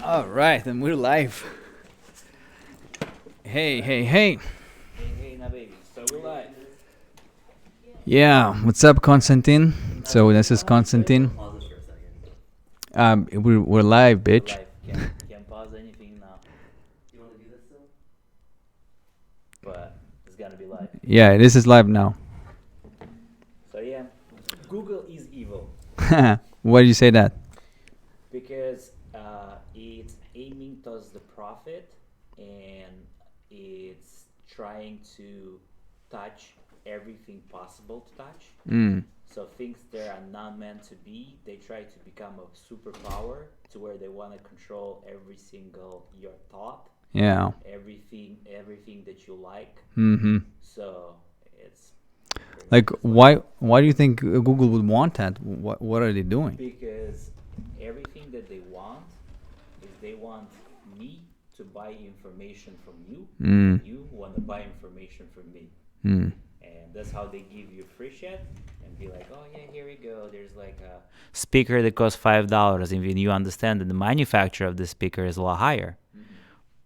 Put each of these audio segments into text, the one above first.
All right, and we're live. Hey. Hey, now baby, so we're live. Yeah, what's up, Constantin? So this is Constantin. Pause this for a second. We're live, bitch. Live. Can't pause anything now, Do you want to do this still? but it's gonna be live. Yeah, this is live now. So yeah, Google is evil Why do you say that? because it's aiming towards the profit and it's trying to touch everything possible to touch. Mm. So things that are not meant to be, they try to become a superpower to where they want to control every single your thought, Yeah. everything that you like. Mm-hmm. So it's Like, why do you think Google would want that? What are they doing? because everything that they want is they want me to buy information from you, Mm. and you want to buy information from me. Mm. And that's how they give you free shit and be like, oh yeah, here we go. There's like a speaker that costs $5, and when you understand that the manufacturer of the speaker is a lot higher,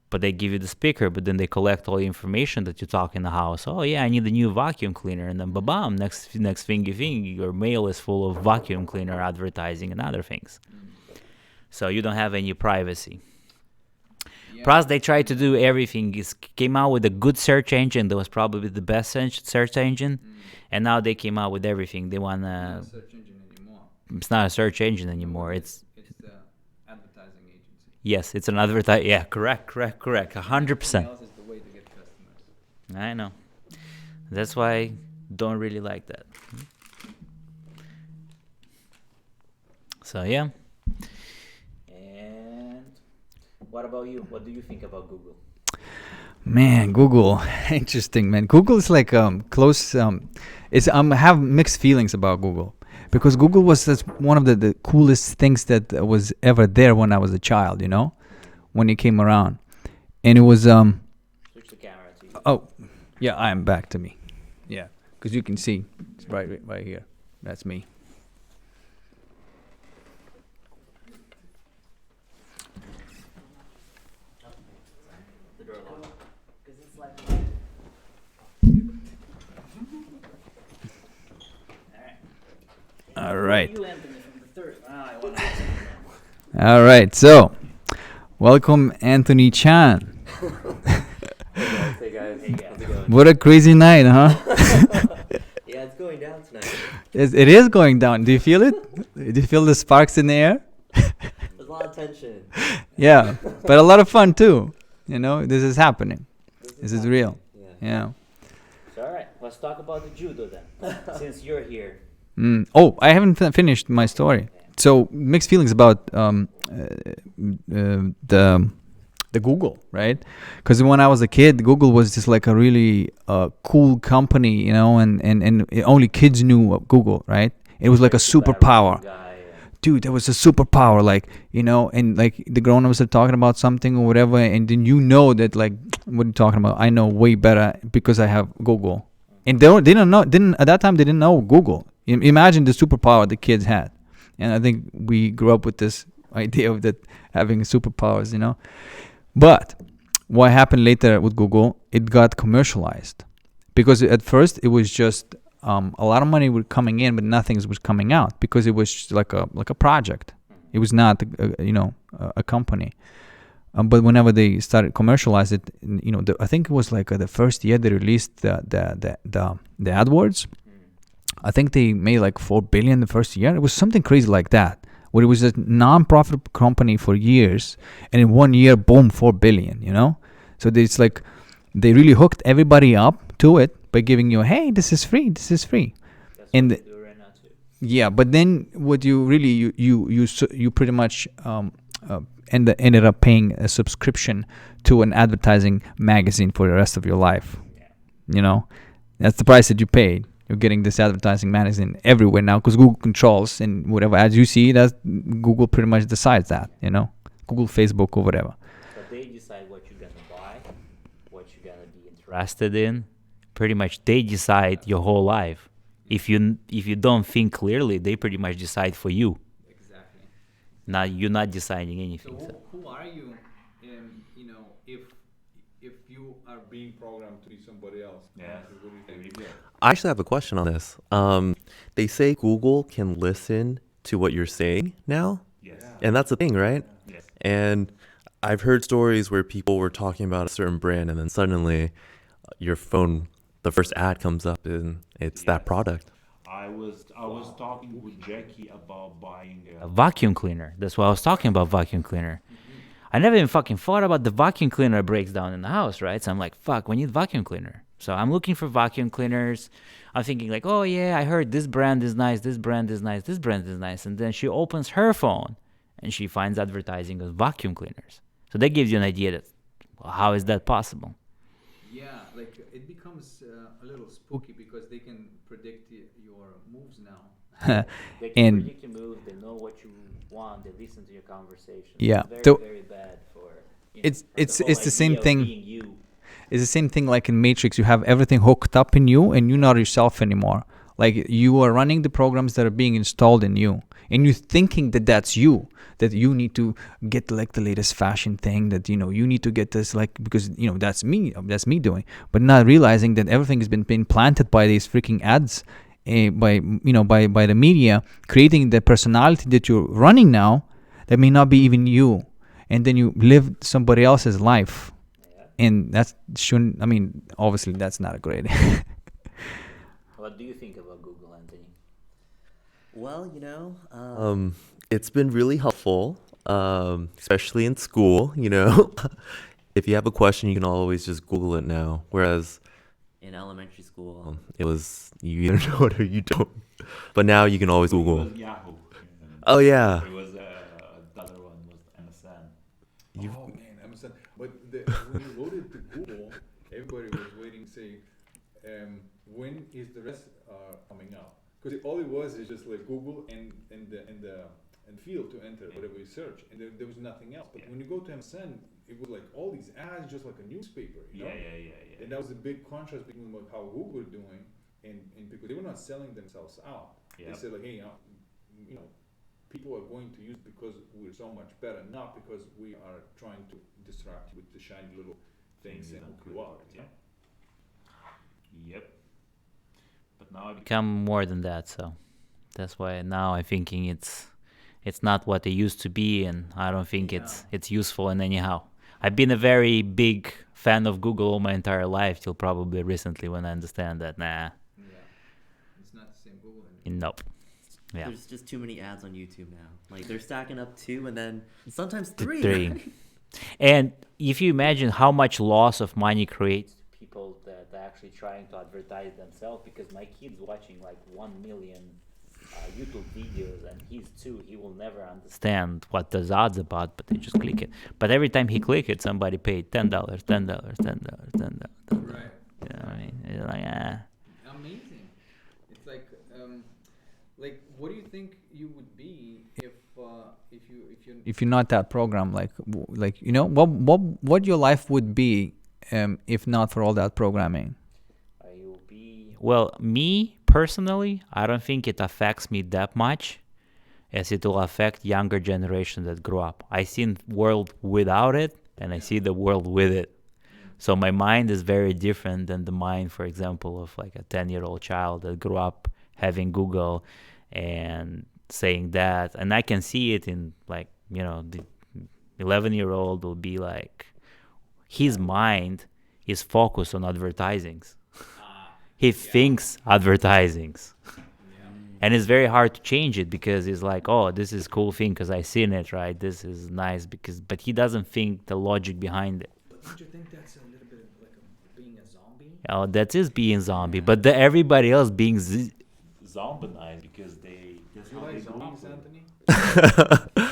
but they give you the speaker, but then they collect all the information that you talk in the house. Oh yeah, I need a new vacuum cleaner, and then ba-bam, next thing, your mail is full of vacuum cleaner advertising and other things. So you don't have any privacy. Plus, they tried to do everything. Came out with a good search engine that was probably the best search engine, and now they came out with everything. They want to. Search engine anymore. It's not a search engine anymore. It's the advertising agency. yes, it's an advertise. Yeah, correct, 100%. Else is the way to get customers. I know. That's why I don't really like that. So yeah. And what about you? What do you think about Google? Man, Google, interesting, man. Google is like close. It's I have mixed feelings about Google because Google was just one of the coolest things that was ever there when I was a child. You know, when it came around, and it was Switch the camera to you. Oh, yeah, I am back to me. Yeah, because you can see it's right here. That's me. The door locked. Because it's like. All right. You, Anthony, from the third. I want to. All right. So, welcome, Anthony Chan. Hey guys, Hey, guys. how's it going? What a crazy night, huh? Yeah, it's going down tonight. It is going down. Do you feel it? Do you feel the sparks in the air? There's a lot of tension. Yeah, but a lot of fun too. You know, this is happening. This is happening. real. Yeah. Yeah. So all right, let's talk about the judo then. Since you're here. Oh, I haven't finished my story. So mixed feelings about the Google, right? Because when I was a kid, Google was just like a really cool company, you know, and only kids knew of Google, right? It was like a superpower. Dude, that was a superpower, like, you know, and like the grown-ups are talking about something or whatever, and then you know that, like, what are you talking about? I know way better because I have Google. And they didn't at that time, they didn't know Google. Imagine the superpower the kids had. And I think we grew up with this idea of that having superpowers, you know. But what happened later with Google, it got commercialized. Because at first it was just a lot of money was coming in, but nothing was coming out because it was just like a project. It was not, a company. But whenever they started commercialize it, you know, I think it was like the first year they released the AdWords. I think they made like 4 billion the first year. It was something crazy like that, where it was a non-profit company for years, and in 1 year, boom, 4 billion. You know, so it's like they really hooked everybody up to it by giving you, hey, this is free. That's And what we do right now too. yeah, but then what you really you pretty much ended up paying a subscription to an advertising magazine for the rest of your life. Yeah. You know, that's the price that you paid. You're getting this advertising magazine everywhere now because Google controls, and whatever ads you see, that Google pretty much decides that, you know, Google, Facebook, or whatever. So they decide what you're gonna buy, what you're gonna be interested in. Pretty much, they decide your whole life. If you don't think clearly, they pretty much decide for you. Exactly. You're not deciding anything. Who are you? You know, if you are being programmed to be somebody else. Yeah. What do you think? I actually have a question on this. They say Google can listen to what you're saying now, Yes. and that's the thing, right? Yes. And I've heard stories where people were talking about a certain brand, and then suddenly your phone, the first ad comes up, and it's that product. I was talking with Jackie about buying A vacuum cleaner. That's why I was talking about vacuum cleaner. I never even fucking thought about the vacuum cleaner breaks down in the house, right? So I'm like, fuck, we need vacuum cleaner. So I'm looking for vacuum cleaners. I'm thinking like, oh yeah, I heard this brand is nice, this brand is nice, this brand is nice. And then she opens her phone and she finds advertising of vacuum cleaners. So that gives you an idea that, well, how is that possible? Yeah, like it becomes a little spooky because they can predict your moves now. They can And- predict your moves, they know what you want, they listen to your conversation. Yeah. It's very, So- very bad for It's the whole the same idea of thing. being you. It's the same thing like in Matrix. You have everything hooked up in you, and you're not yourself anymore. Like you are running the programs that are being installed in you, and you're thinking that that's you. That you need to get like the latest fashion thing. That you need to get this like because that's me. That's me doing, but not realizing that everything has been planted by these freaking ads, by the media, creating the personality that you're running now. That may not be even you, and then you live somebody else's life. And that shouldn't, obviously that's not a great What do you think about Google, Anthony? Well, It's been really helpful, especially in school. If you have a question, you can always just Google it now. Whereas in elementary school, it was you either know it or you don't. But now you can always It Google. was Yahoo. Oh yeah. It was the other one was MSN. Oh man, Amazon. But when you loaded to Google, everybody was waiting to say, when is the rest coming out? Because all it was is just like Google and field to enter whatever you search, and there was nothing else. But when you go to MSN, it was like all these ads, just like a newspaper. Yeah. And that was a big contrast between how Google were doing, and because they were not selling themselves out. Yeah. They said like, hey, people are going to use because we're so much better, not because we are trying to distract you with the shiny little things and hook you up. Yep. But now Become more than that, so that's why now I'm thinking it's not what it used to be, and I don't think it's useful in anyhow. I've been a very big fan of Google all my entire life till probably recently when I understand that Yeah, it's not the same Google anymore. nope. Yeah. there's just too many ads on YouTube now. Like they're stacking up 2 and then sometimes 3. Three. And if you imagine how much loss of money creates people that are actually trying to advertise themselves, because my kid's watching like 1 million YouTube videos, and he's 2, he will never understand what those ads about, but they just click it. But every time he click it, somebody paid $10, $10, $10, $10. Right. You know what I mean? It's like, Amazing. It's like what do you think you would be if you're not that program? What your life would be if not for all that programming? you'll be well. Me personally, I don't think it affects me that much, as it will affect younger generation that grew up. I seen world without it, and I see the world with it. So my mind is very different than the mind, for example, of like a 10-year-old child that grew up having Google and saying that. And I can see it in the 11-year-old will be like, his mind is focused on advertisings. He thinks advertisings. And it's very hard to change it because it's like, oh, this is cool thing because I seen it, right? This is nice but he doesn't think the logic behind it. But don't you think that's a little bit like being a zombie? Oh, that is being zombie, but everybody else being zombinized because that's Do you how like they grew zombies, up. Anthony?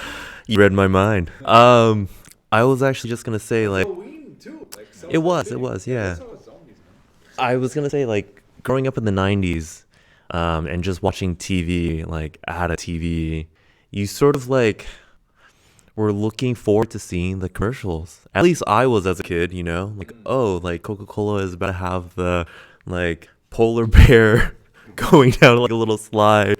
You read my mind. I was actually just gonna say like Halloween too. Like it was, yeah. That's how zombies, man. I was gonna say like growing up in the 90s, and just watching TV, like at a TV, you sort of like were looking forward to seeing the commercials. At least I was as a kid, like, oh, like Coca-Cola is about to have the like polar bear going down like a little slide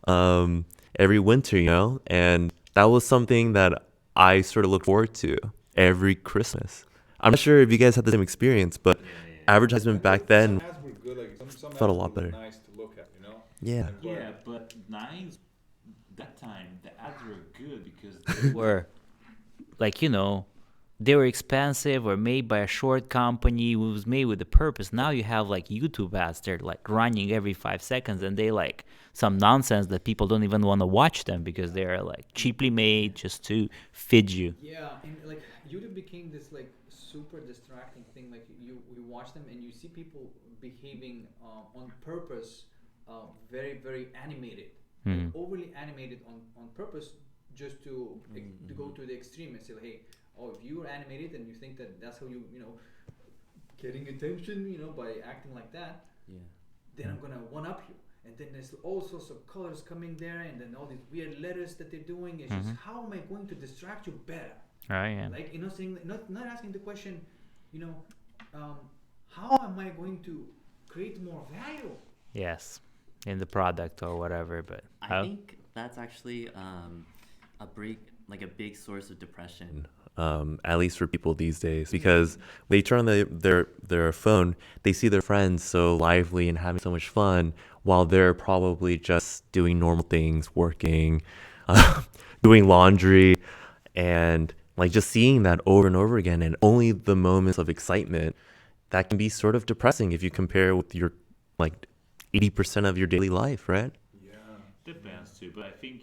every winter, and that was something that I sort of look forward to every Christmas. I'm not sure if you guys had the same experience, but advertisement back then Some ads were good, like some felt a ads lot were better. nice to look at, you know? Yeah. Yeah, but nines that time the ads were good because were like, they were expensive or made by a short company. It was made with a purpose. Now you have like YouTube ads. They're like running every 5 seconds, and they like some nonsense that people don't even want to watch them because they're like cheaply made just to feed you. Yeah, and like YouTube became this like super distracting thing. Like you watch them and you see people behaving on purpose, very very animated, Mhm. overly animated on purpose, just to go to the extreme and say, hey, oh, if you're animated and you think that that's how you getting attention, by acting like that, Yeah. then I'm gonna one up you. And then there's all sorts of colors coming there, and then all these weird letters that they're doing. It's just how am I going to distract you better? Right? Yeah. Like saying not asking the question, how am I going to create more value? Yes, in the product or whatever. But I think that's actually a big source of depression. At least for people these days, because they turn on their phone, they see their friends so lively and having so much fun, while they're probably just doing normal things, working, doing laundry, and like just seeing that over and over again, and only the moments of excitement, that can be sort of depressing if you compare with your like 80% of your daily life, right? yeah. depends too. But I think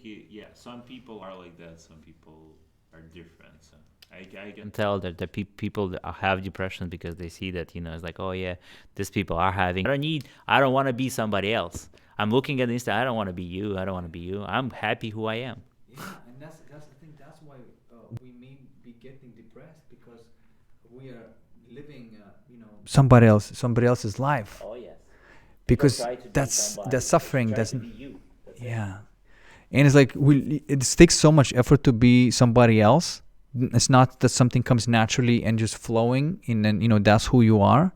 some people are like that. Some people are different. So I can can tell that the people that have depression because they see that it's like, oh yeah, these people are having. I don't want to be somebody else. I'm looking at this. I don't want to be you. I don't want to be you. I'm happy who I am. Yeah, and that's the thing. That's why we may be getting depressed, because we are living, somebody else's life. Oh yes. Because that's the suffering. Yeah, and it's like it takes so much effort to be somebody else. It's not that something comes naturally and just flowing, and then that's who you are.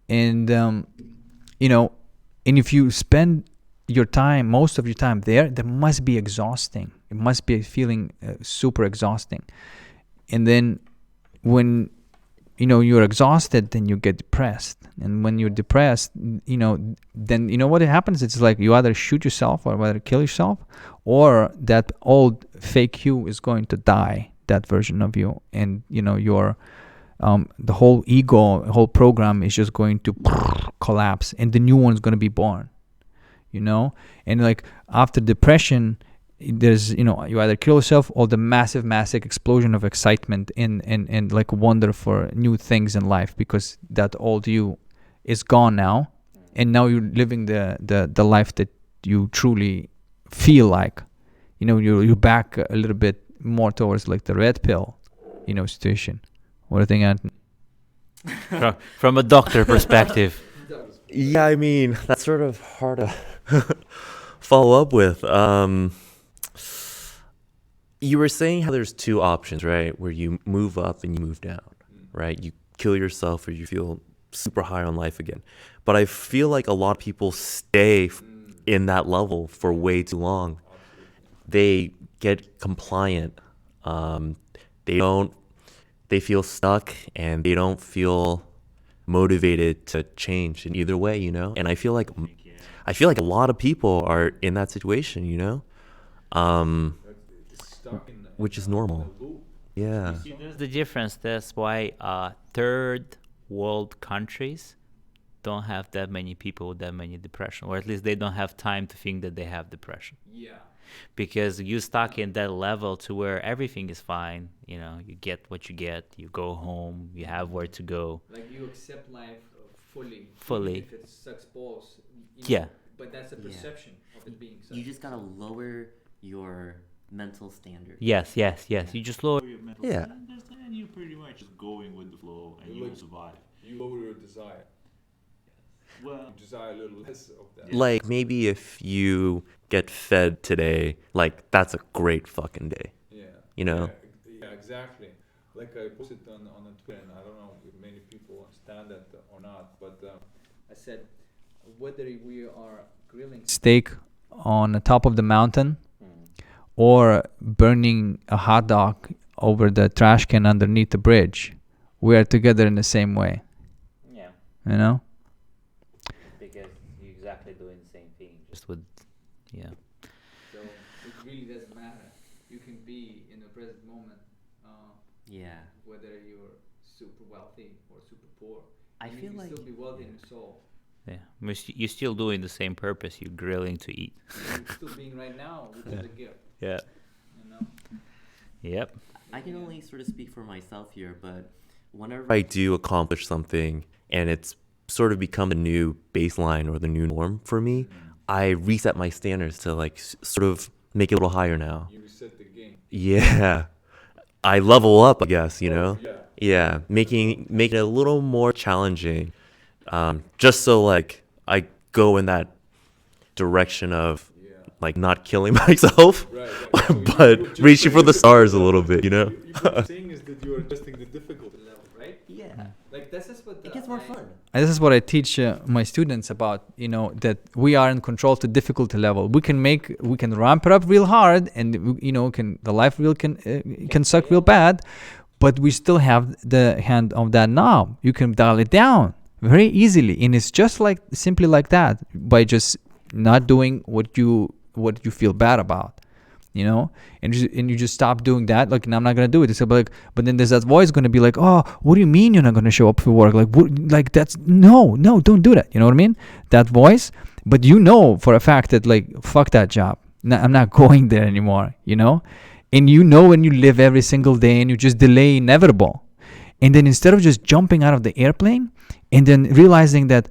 And and if you spend most of your time there, that must be exhausting. It must be feeling super exhausting. And then when you're exhausted, then you get depressed. And when you're depressed, then what happens? It's like you either shoot yourself or either kill yourself, or that old fake you is going to die, that version of you. And, your the whole whole program is just going to collapse, and the new one is going to be born, And like after depression, there's you either kill yourself or the massive explosion of excitement and like wonder for new things in life, because that old you is gone now, and now you're living the life that you truly feel like. You're back a little bit more towards like the red pill situation. What do you think, Anthony? From a doctor perspective. Yeah, I mean, that's sort of hard to follow up with. You were saying how there's two options, right? Where you move up and you move down, right? You kill yourself or you feel super high on life again. But I feel like a lot of people stay in that level for way too long. They get compliant. They feel stuck, and they don't feel motivated to change in either way, And I feel like a lot of people are in that situation, which is normal. Yeah. See, that's the difference. That's why third world countries don't have that many people with that many depression, or at least they don't have time to think that they have depression. Yeah. Because you stuck in that level to where everything is fine. You get what you get. You go home. You have where to go. Like you accept life fully. Fully. If it sucks balls. Yeah. But that's a perception of it being such. You just gotta lower your mental standard. Yes. You just lower. your mental Yeah. standards, and you're pretty much just going with the flow, and you'll survive. You lower your desire. Well, You desire a little less of that. Like maybe if you get fed today, like that's a great fucking day. Yeah. Yeah, exactly. Like I posted on Twitter, and I don't know if many people understand that or not, but I said, whether we are grilling steak on the top of the mountain or burning a hot dog over the trash can underneath the bridge, we are together in the same way, Yeah, you know? because you're exactly doing the same thing, just with, yeah. So it really doesn't matter. You can be in the present moment, Yeah. whether you're super wealthy or super poor. I You feel can like still be wealthy in your soul. Yeah, you're still doing the same purpose. You're grilling to eat. You're still being right now, which is a gift, Yeah. you know? Yep. I can only sort of speak for myself here, but whenever I do accomplish something and it's sort of become a new baseline or the new norm for me, I reset my standards to like sort of make it a little higher now. You set the game. Yeah. I level up, I guess, you know? Yeah. Yeah, making it a little more challenging, just so like I go in that direction of Yeah. like not killing myself, Right. So but reaching for the stars a little bit, you know? What you're saying is that you are adjusting the difficulty level, right? yeah, Like this is what it gets more fun. And this is what I teach my students about, you know, that we are in control to difficulty level. We can ramp it up real hard, and you know, the life can suck real bad, but we still have the hand of that knob. You can dial it down very easily, and it's just like simply like that, by just not doing what you feel bad about. You know, and you just stop doing that. Like, and I'm not gonna do it. It's like, but then there's that voice gonna be like, oh, what do you mean you're not gonna show up for work? Like that's no, don't do that. You know what I mean? That voice. But you know for a fact that like, fuck that job. No, I'm not going there anymore. You know, and you know when you live every single day and you just delay inevitable, and then instead of just jumping out of the airplane and then realizing that,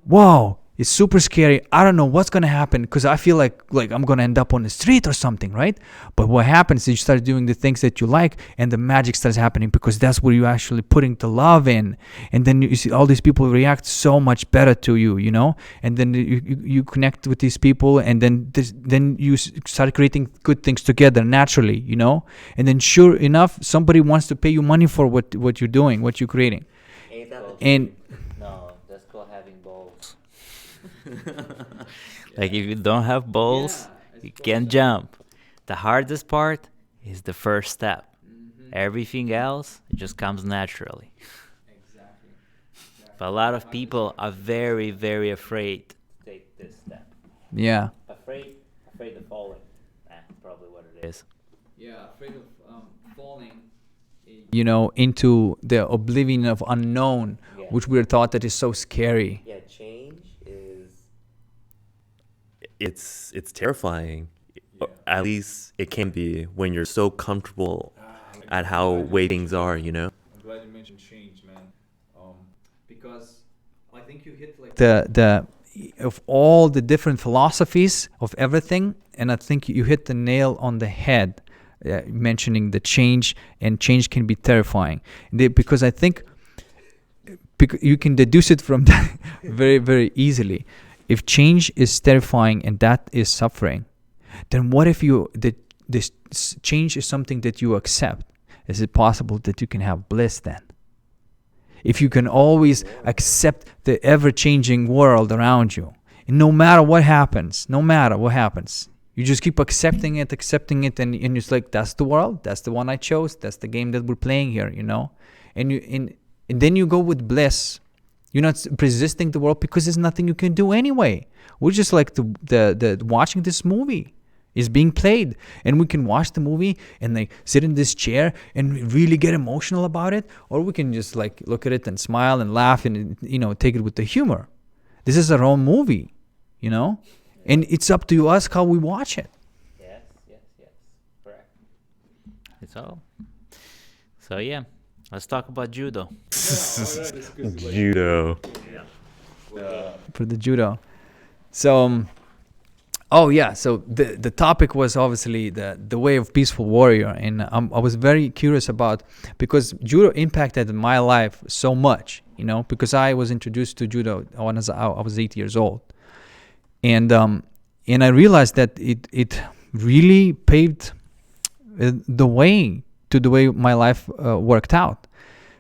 whoa, it's super scary. I don't know what's going to happen because I feel like I'm going to end up on the street or something, right? But what happens is you start doing the things that you like and the magic starts happening because that's where you're actually putting the love in. And then you see all these people react so much better to you, you know? And then you connect with these people, and then you start creating good things together naturally, you know? And then sure enough, somebody wants to pay you money for what you're doing, what you're creating. And No, that's called having balls. Like if you don't have balls, you can't jump. The hardest part is the first step. Everything else just comes naturally. Exactly. But a lot of people are very, very afraid to take this step. Yeah. Afraid of falling. That's probably what it is. Yeah, afraid of falling, you know, into the oblivion of unknown, Yeah. which we're taught that is so scary. Yeah, change is. It's terrifying. At least it can be when you're so comfortable at how way things are, you know? I'm glad you mentioned change, man. Because I think you hit like the of all the different philosophies of everything, and I think you hit the nail on the head, mentioning the change, and change can be terrifying. Because I think you can deduce it from that very, very easily. If change is terrifying and that is suffering, then what if this change is something that you accept? Is it possible that you can have bliss then? If you can always accept the ever-changing world around you, and no matter what happens, you just keep accepting it, and it's like, that's the world, that's the one I chose, that's the game that we're playing here, you know? And then you go with bliss. You're not resisting the world because there's nothing you can do anyway. We're just like the watching this movie is being played, and we can watch the movie and like sit in this chair and really get emotional about it, or we can just like look at it and smile and laugh and, you know, take it with the humor. This is our own movie, you know, and it's up to us how we watch it. Yes. Correct. It's all. So yeah, let's talk about judo. Judo. For the judo. So so the topic was obviously the way of peaceful warrior, and I was very curious about, because judo impacted my life so much, you know, because I was introduced to judo when I was 8 years old, and I realized that it really paved the way to the way my life worked out,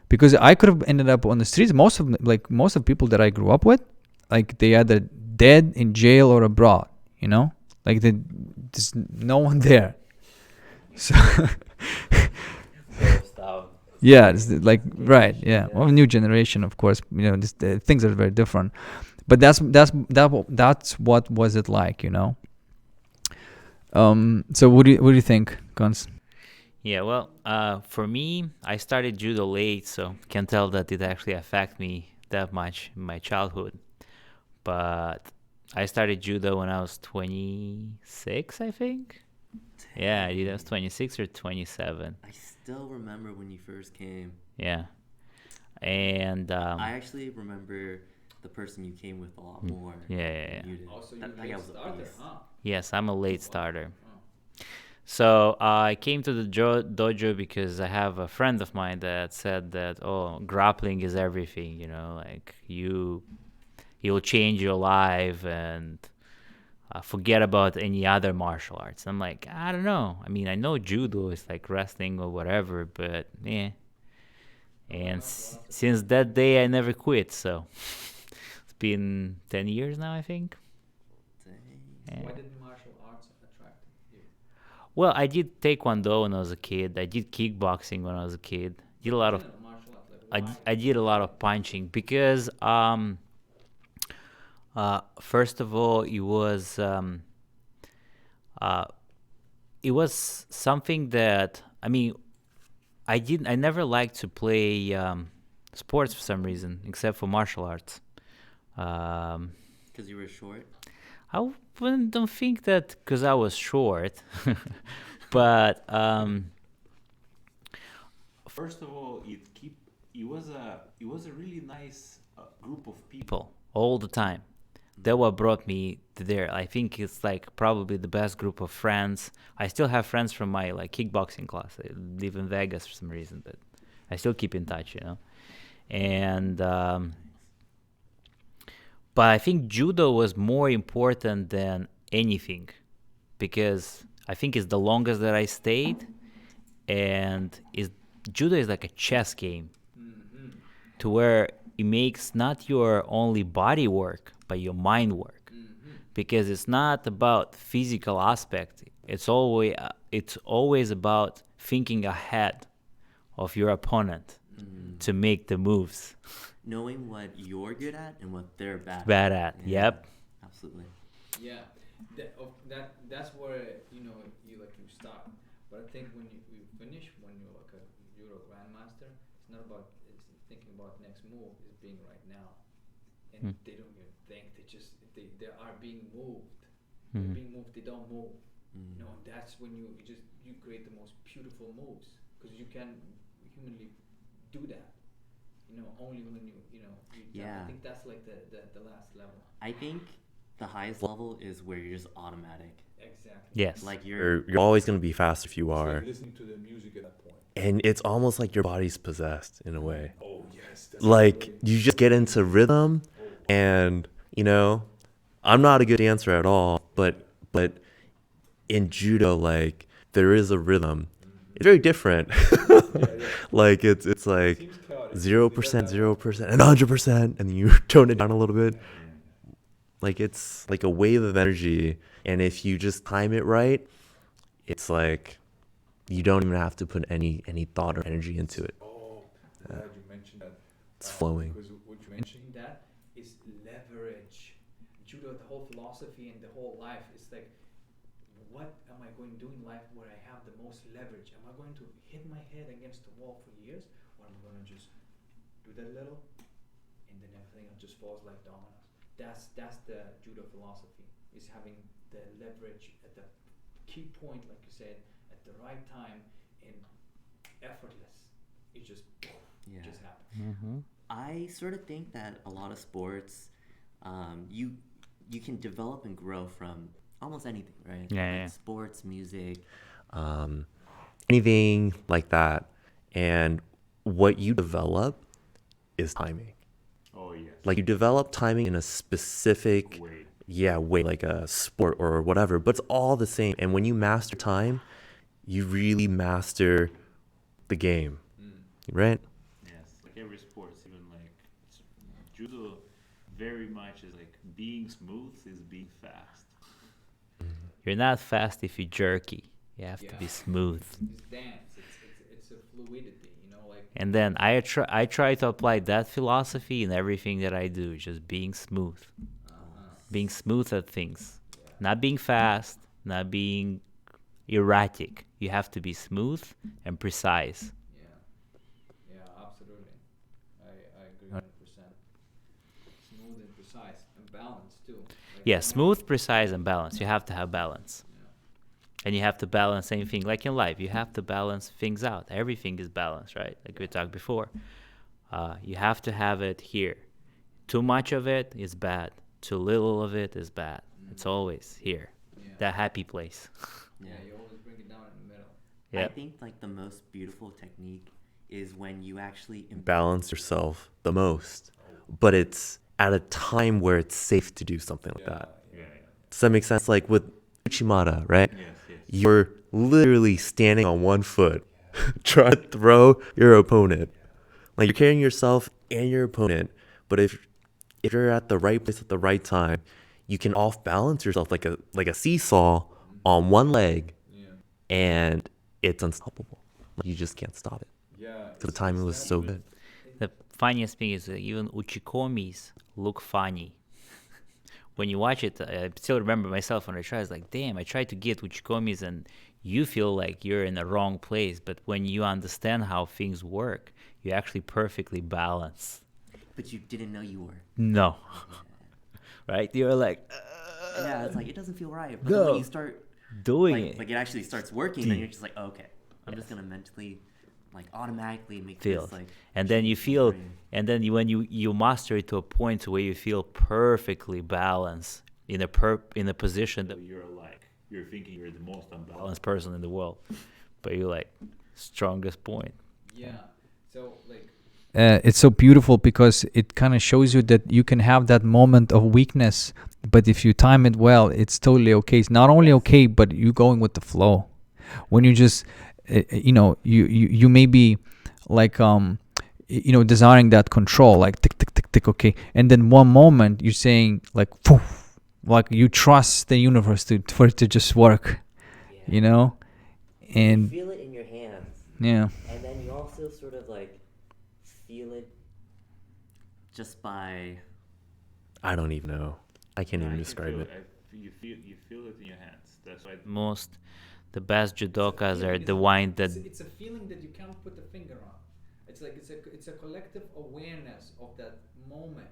because I could have ended up on the streets. Most of people that I grew up with, like, they either dead, in jail, or abroad. You know, like there's no one there. So Burst out. yeah, it's like right, yeah. Well, new generation, of course. Things are very different. But that's what was it like, So what do you think, Cons? Yeah, well, for me, I started judo late, so can't tell that it actually affected me that much in my childhood. But I started judo when I was 26, I think. Yeah, I did. I was 26 or 27. I still remember when you first came. Yeah, and I actually remember the person you came with a lot more. yeah. than You did. Also, That guy was a beast. Yes, I'm a late starter. So I came to the dojo because I have a friend of mine that said that, oh, grappling is everything, like you'll change your life and forget about any other martial arts. I'm like, I don't know. I mean, I know judo is like wrestling or whatever, but yeah. And since that day, I never quit. So it's been 10 years now, I think. Dang. Yeah. Why did martial arts attract you? Well, I did taekwondo when I was a kid. I did kickboxing when I was a kid. Did a lot of Martial arts, like why? I did a lot of punching because first of all it was something that I never liked to play sports for some reason except for martial arts. Because you were short. I don't think that because I was short, but First of all, it was a really nice group of people all the time. That what brought me to there. I think it's like probably the best group of friends. I still have friends from my like kickboxing class. I live in Vegas for some reason, but I still keep in touch, And but I think judo was more important than anything because I think it's the longest that I stayed, and judo is like a chess game to where it makes not your only body work but your mind work, because it's not about physical aspect. It's always about thinking ahead of your opponent to make the moves. Knowing what you're good at and what they're Bad at. Yeah, Yep. Absolutely. Yeah, that's where you start. But I think when you finish, when you're like a judo grandmaster, it's not about thinking about next move. It's being right now, and they don't even think. They are being moved. They're being moved. They don't move. And that's when you create the most beautiful moves because you can humanly do that. Only when Yeah. I think that's like the last level. I think the highest level is where you're just automatic. Exactly. Yes. Like You're always going to be fast if you It's are. like listening to the music at that point. And it's almost like your body's possessed in a way. Oh yes. Like you just get into rhythm, and I'm not a good dancer at all, but in judo, like there is a rhythm. It's very different. Like it's like 0%, 0%, and 100%, and you tone it down a little bit. Like it's like a wave of energy, and if you just time it right, it's like you don't even have to put any thought or energy into it. Oh, glad you mentioned that. It's flowing. Because what you mentioned that is leverage. Judo, the whole philosophy and the whole life is like, what am I going to do in life where I have the most leverage? Am I going to hit my head against the wall for years, or am I going to just do that little, and then everything just falls like dominoes? That's the judo philosophy, is having the leverage at the key point, like you said, at the right time and effortless. It just happens. I sort of think that a lot of sports, you can develop and grow from almost anything, right? Yeah. Sports, music. Anything like that. And what you develop is timing. Oh yes. Like you develop timing in a specific way, like a sport or whatever, but it's all the same. And when you master time, you really master the game, right? Yes, like every sports, even like judo, very much is like being smooth is being fast. You're not fast if you jerky. You have to Yeah. be smooth. It's dance. It's a fluidity, you know, like. And then I try to apply that philosophy in everything that I do, just being smooth. Being smooth at things. Not being fast, not being erratic. You have to be smooth and precise. Yeah, absolutely. I agree 100%. Smooth and precise and balanced too. Like, Yeah, smooth, precise, and balance. You have to have balance. And you have to balance same thing. Like in life, you have to balance things out. Everything is balanced, right? Like we talked before. You have to have it here. Too much of it is bad. Too little of it is bad. It's always here. That happy place. Yeah, you always bring it down in the middle. Yeah. I think like the most beautiful technique is when you actually Balance yourself the most, but it's at a time where it's safe to do something like that. Yeah, Does that make sense? Like with Uchimata, right? yes. You're literally standing on one foot, trying to throw your opponent. Like you're carrying yourself and your opponent, but if you're at the right place at the right time, you can off balance yourself like a seesaw on one leg, and it's unstoppable. Like, you just can't stop it. Yeah. So the timing was so good. The funniest thing is that even uchikomis look funny. When you watch it, I still remember myself when I tried. It's like, damn, I tried to get uchikomis and you feel like you're in the wrong place. But when you understand how things work, you actually perfectly balance. but you didn't know you were. No. Right? You're like, Yeah, it's like it doesn't feel right. But then when No. you start doing it. like it actually starts working, then you're just like, oh, okay, I'm just gonna mentally, like automatically make Feel. this like. And then you change in my feel, brain. and then when you master it to a point where you feel perfectly balanced in a position that You're thinking you're the most unbalanced. balanced person in the world, but you're like strongest point. Yeah. So like. It's so beautiful because it kind of shows you that you can have that moment of weakness, but if you time it well, it's totally okay. It's not only okay, but you going with the flow. When you just, you may be like, desiring that control, like tick, tick, tick, tick, okay. And then one moment you're saying like, poof, like you trust the universe for it to just work, you know? And feel it in your hands, yeah. and then you also sort of like feel it just by. I don't even know. I can't even describe it. You feel it in your hands. That's why. The best judokas are the one that It's a feeling that you can't put the finger on. It's like it's a collective awareness of that moment.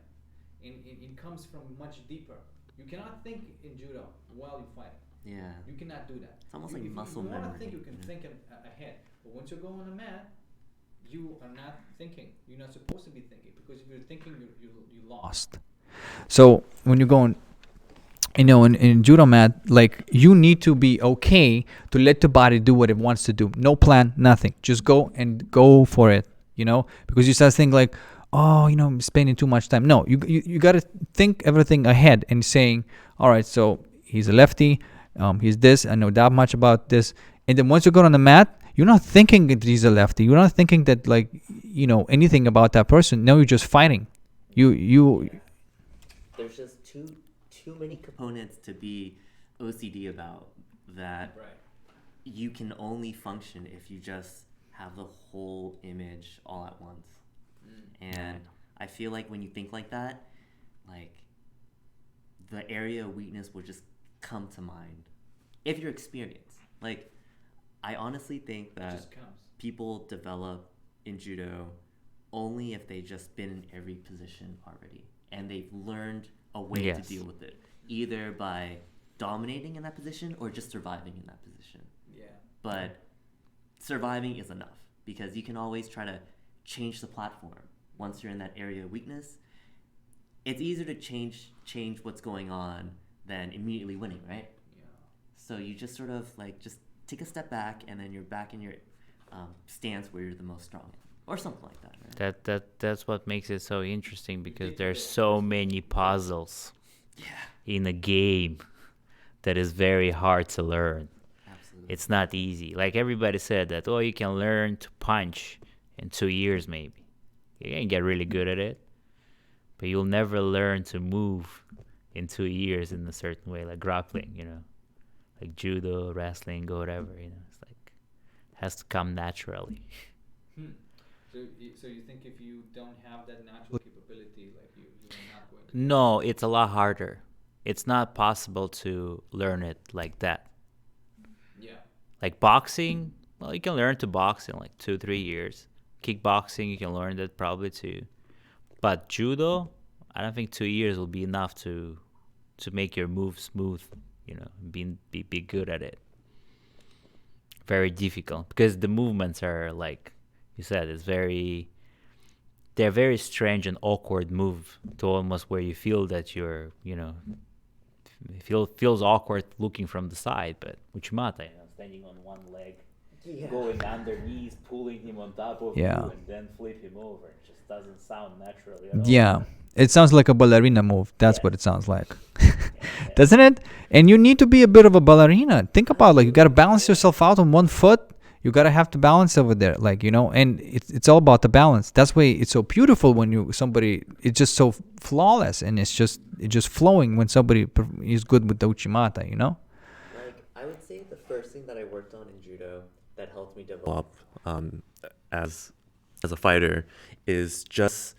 It comes from much deeper. You cannot think in judo while you fight. Yeah. You cannot do that. It's almost You- like if muscle you want memory, to think, you can yeah. think ahead. But once you go on the mat, you are not thinking. You're not supposed to be thinking, because if you're thinking, you lost. So when you're going, in judo mat, like you need to be okay to let the body do what it wants to do. No plan, nothing. Just go and go for it, because you start thinking like, oh, I'm spending too much time. No, you got to think everything ahead and saying, all right, so he's a lefty, he's this, I know that much about this. And then once you go on the mat, you're not thinking that he's a lefty. You're not thinking that like, anything about that person. No, you're just fighting. There's just too many components to be OCD about that. Right. You can only function if you just have the whole image all at once. And I feel like when you think like that, like the area of weakness will just come to mind if you're experienced. Like I honestly think It that just comes. people develop in judo only if they've just been in every position already and they've learned a way to Yes. deal with it, either by dominating in that position or just surviving in that position. Yeah. But surviving is enough, because you can always try to change the platform once you're in that area of weakness. It's easier to change what's going on than immediately winning, right? Yeah. So you just sort of like just take a step back, and then you're back in your stance where you're the most strong, or something like that, right? that's what makes it so interesting, because there's so many puzzles in a game that is very hard to learn. Absolutely. It's not easy. Like everybody said that, you can learn to punch in 2 years maybe. You can get really good at it, but you'll never learn to move in 2 years in a certain way, like grappling, like judo, wrestling, or whatever. It's like has to come naturally. So you think if you don't have that natural capability, like you're not going to. No, it's a lot harder. It's not possible to learn it like that. Yeah. Like boxing, well, you can learn to box in like 2-3 years. Kickboxing, you can learn that probably too. But judo, I don't think 2 years will be enough to make your move smooth. Be good at it. Very difficult because the movements are like you said, they're very strange and awkward move to almost where you feel that you're, feels awkward looking from the side. But Uchimata, standing on one leg, going underneath, pulling him on top of you, and then flip him over. It just doesn't sound naturally at all. Yeah. It sounds like a ballerina move. That's what it sounds like. Doesn't it? And you need to be a bit of a ballerina. Think about you got to balance yourself out on one foot. You got to have to balance over there, and it's all about the balance. That's why it's so beautiful when it's just so flawless and it's just flowing when somebody is good with the Uchimata, Like, I would say the first thing that I worked on in judo that helped me develop as a fighter is just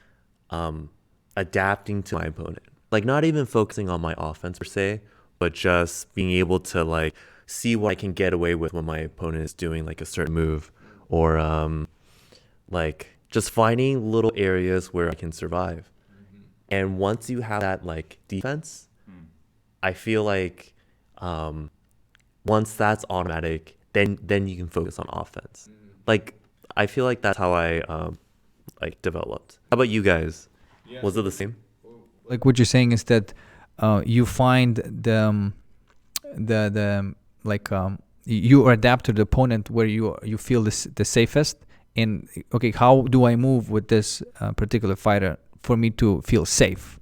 adapting to my opponent. Like, not even focusing on my offense per se, but just being able to see what I can get away with when my opponent is doing like a certain move, or just finding little areas where I can survive. And once you have that defense, I feel like once that's automatic, then you can focus on offense. I feel like that's how I developed. How about you guys? Was it the same? Like what you're saying is that you find you adapt to the opponent where you feel the safest, and okay, how do I move with this particular fighter for me to feel safe?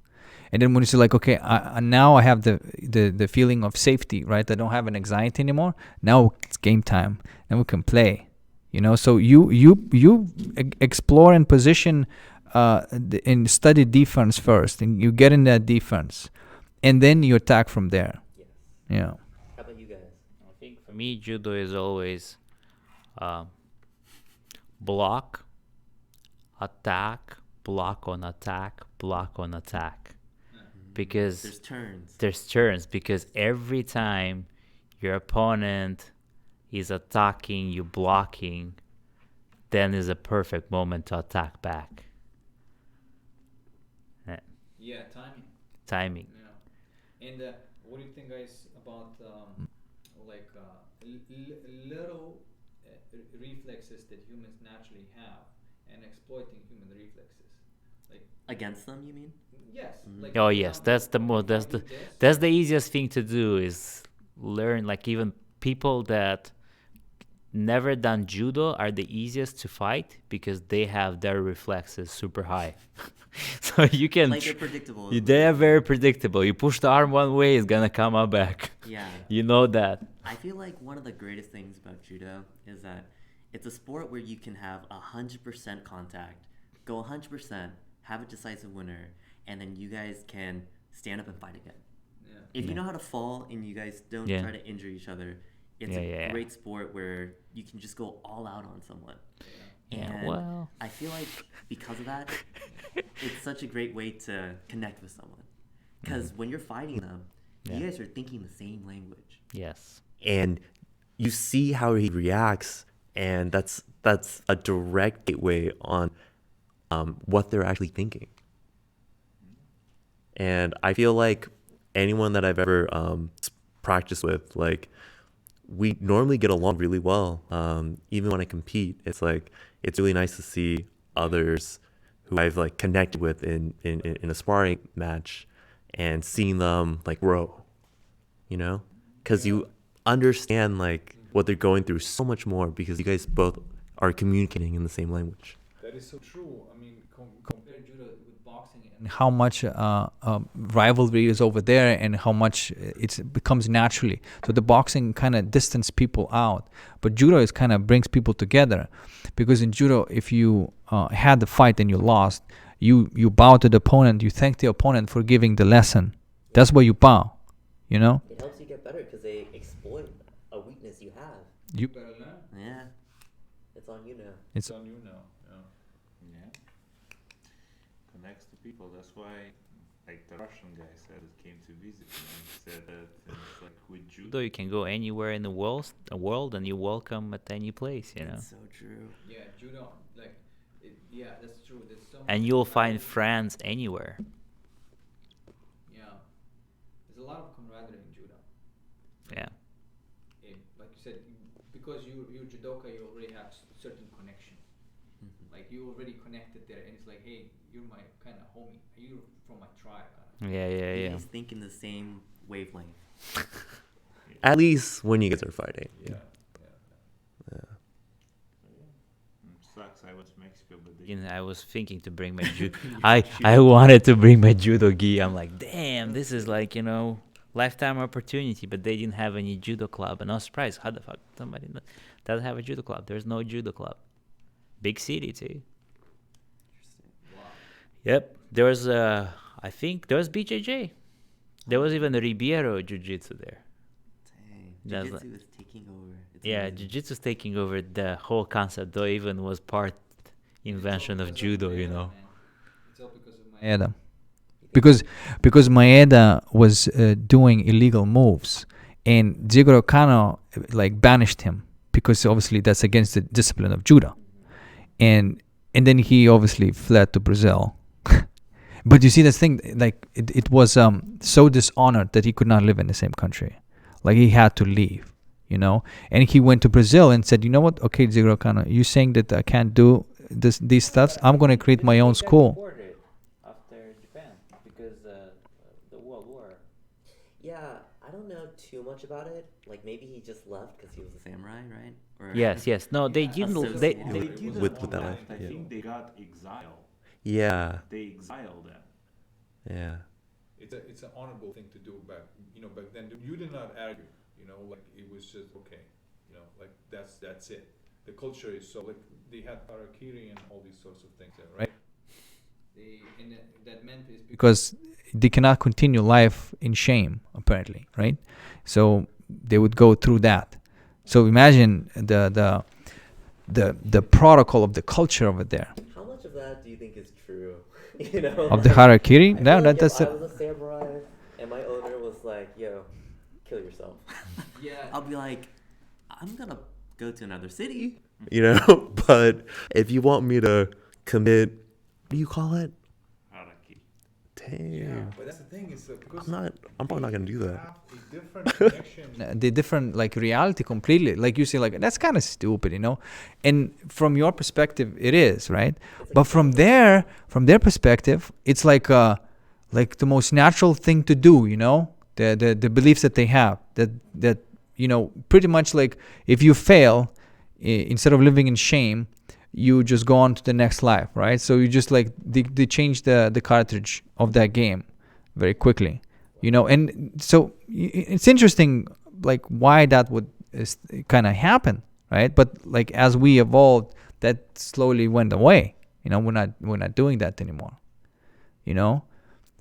And then when you say okay, now I have the feeling of safety, right? I don't have an anxiety anymore. Now it's game time, and we can play. So you explore and position and study defense first, and you get in that defense, and then you attack from there. Yes. Yeah. How about you guys? I think for me, judo is always block, attack, block on attack, block on attack. Because there's turns. Because every time your opponent is attacking, you blocking, then is a perfect moment to attack back. Yeah, Timing. Yeah. And what do you think, guys, about little reflexes that humans naturally have and exploiting human reflexes? Against them, you mean? Yes. Oh yes, that's the easiest thing to do is learn. Even people that never done judo are the easiest to fight because they have their reflexes super high. So you can they're predictable. They are very predictable. You push the arm one way, it's gonna come out back. Yeah. You know that. I feel like one of the greatest things about judo is that it's a sport where you can have 100% contact, go 100%, have a decisive winner, and then you guys can stand up and fight again. Yeah. If you know how to fall and you guys don't try to injure each other, it's a great sport where you can just go all out on someone. And I feel like because of that, it's such a great way to connect with someone. Because when you're fighting them, you guys are thinking the same language. Yes. And you see how he reacts, and that's a direct gateway on what they're actually thinking. And I feel like anyone that I've ever practiced with, we normally get along really well. Even when I compete, it's really nice to see others who I've connected with in a sparring match and seeing them grow, because you understand what they're going through so much more because you guys both are communicating in the same language. That is so true. I mean, compare judo with boxing and how much rivalry is over there and how much it becomes naturally. So the boxing kind of distance people out, but judo is kind of brings people together, because in judo, if you had the fight and you lost, you bow to the opponent, you thank the opponent for giving the lesson. That's why you bow, It helps you get better because they exploit You better learn. Yeah. It's on you now. It's on you now. Yeah. Connects to people. That's why, like the Russian guy said, it came to visit me. He said that it's like with Judo, judo. you can go anywhere in the world, and you're welcome at any place, you know. It's so true. Yeah, judo, like, yeah, that's true. There's so And much you'll find camaraderie. friends anywhere. Yeah, there's a lot of camaraderie in judo. Yeah. Like you said, because you're judoka, you already have certain connection. Like you already connected there, and it's like, hey, you're my kind of homie. You're from my tribe. Yeah. He's thinking the same wavelength. At least when you guys are fighting. Yeah. Sucks. I went to Mexico, but they You know, I was thinking to bring my judo. I wanted to bring my judo gi. I'm like, damn, this is like, you know, lifetime opportunity. But they didn't have any judo club, and I was surprised. How the fuck somebody doesn't have a judo club? There's no judo club. Big city too. Yep. There was I think there was BJJ. There was even a Ribeiro Jiu-Jitsu there. Dang. That's Jiu-Jitsu is taking over. It's Yeah, amazing. Jiu-Jitsu's taking over the whole concept. Though even was part invention of judo, you know. It's all because of my Maeda. Because Maeda was doing illegal moves, and Jigoro Kano like banished him because obviously that's against the discipline of judo, and then he obviously fled to Brazil. But you see this thing, like it was so dishonored that he could not live in the same country, like he had to leave, you know. And he went to Brazil and said, you know what? Okay, Jigoro Kano, you saying that I can't do these stuffs? I'm gonna create my own school. After Japan because the World War. Yeah, I don't know too much about it. Like maybe he just left because he was a samurai, right? Or Yes. No, they didn't. They Associated with that I life. Yeah. think they got exiled. Yeah. They exiled them. Yeah. It's an honorable thing to do back then. You did not argue, like it was just okay, like that's it. The culture is so like they had harakiri and all these sorts of things there, right? That meant is Because they cannot continue life in shame, apparently, right? So they would go through that. So imagine the protocol of the culture over there How much of that do you think is true? You know, of the like, harakiri. I No, feel like that's if I was a samurai and my owner was like, "Yo, kill yourself," yeah. I'll be like, "I'm gonna go to another city." But if you want me to commit, what do you call it? Haraki. Damn. But that's the thing is because I'm probably not gonna do that. have a different connection. the different like reality completely. Like you say, like that's kind of stupid, And from your perspective, it is, right? But from their perspective, it's like the most natural thing to do, The beliefs that they have that pretty much like if you fail, instead of living in shame, you just go on to the next life, right? So you just like they change the cartridge of that game very quickly, And so it's interesting, like why that would kind of happen, right? But like as we evolved, that slowly went away. We're not doing that anymore.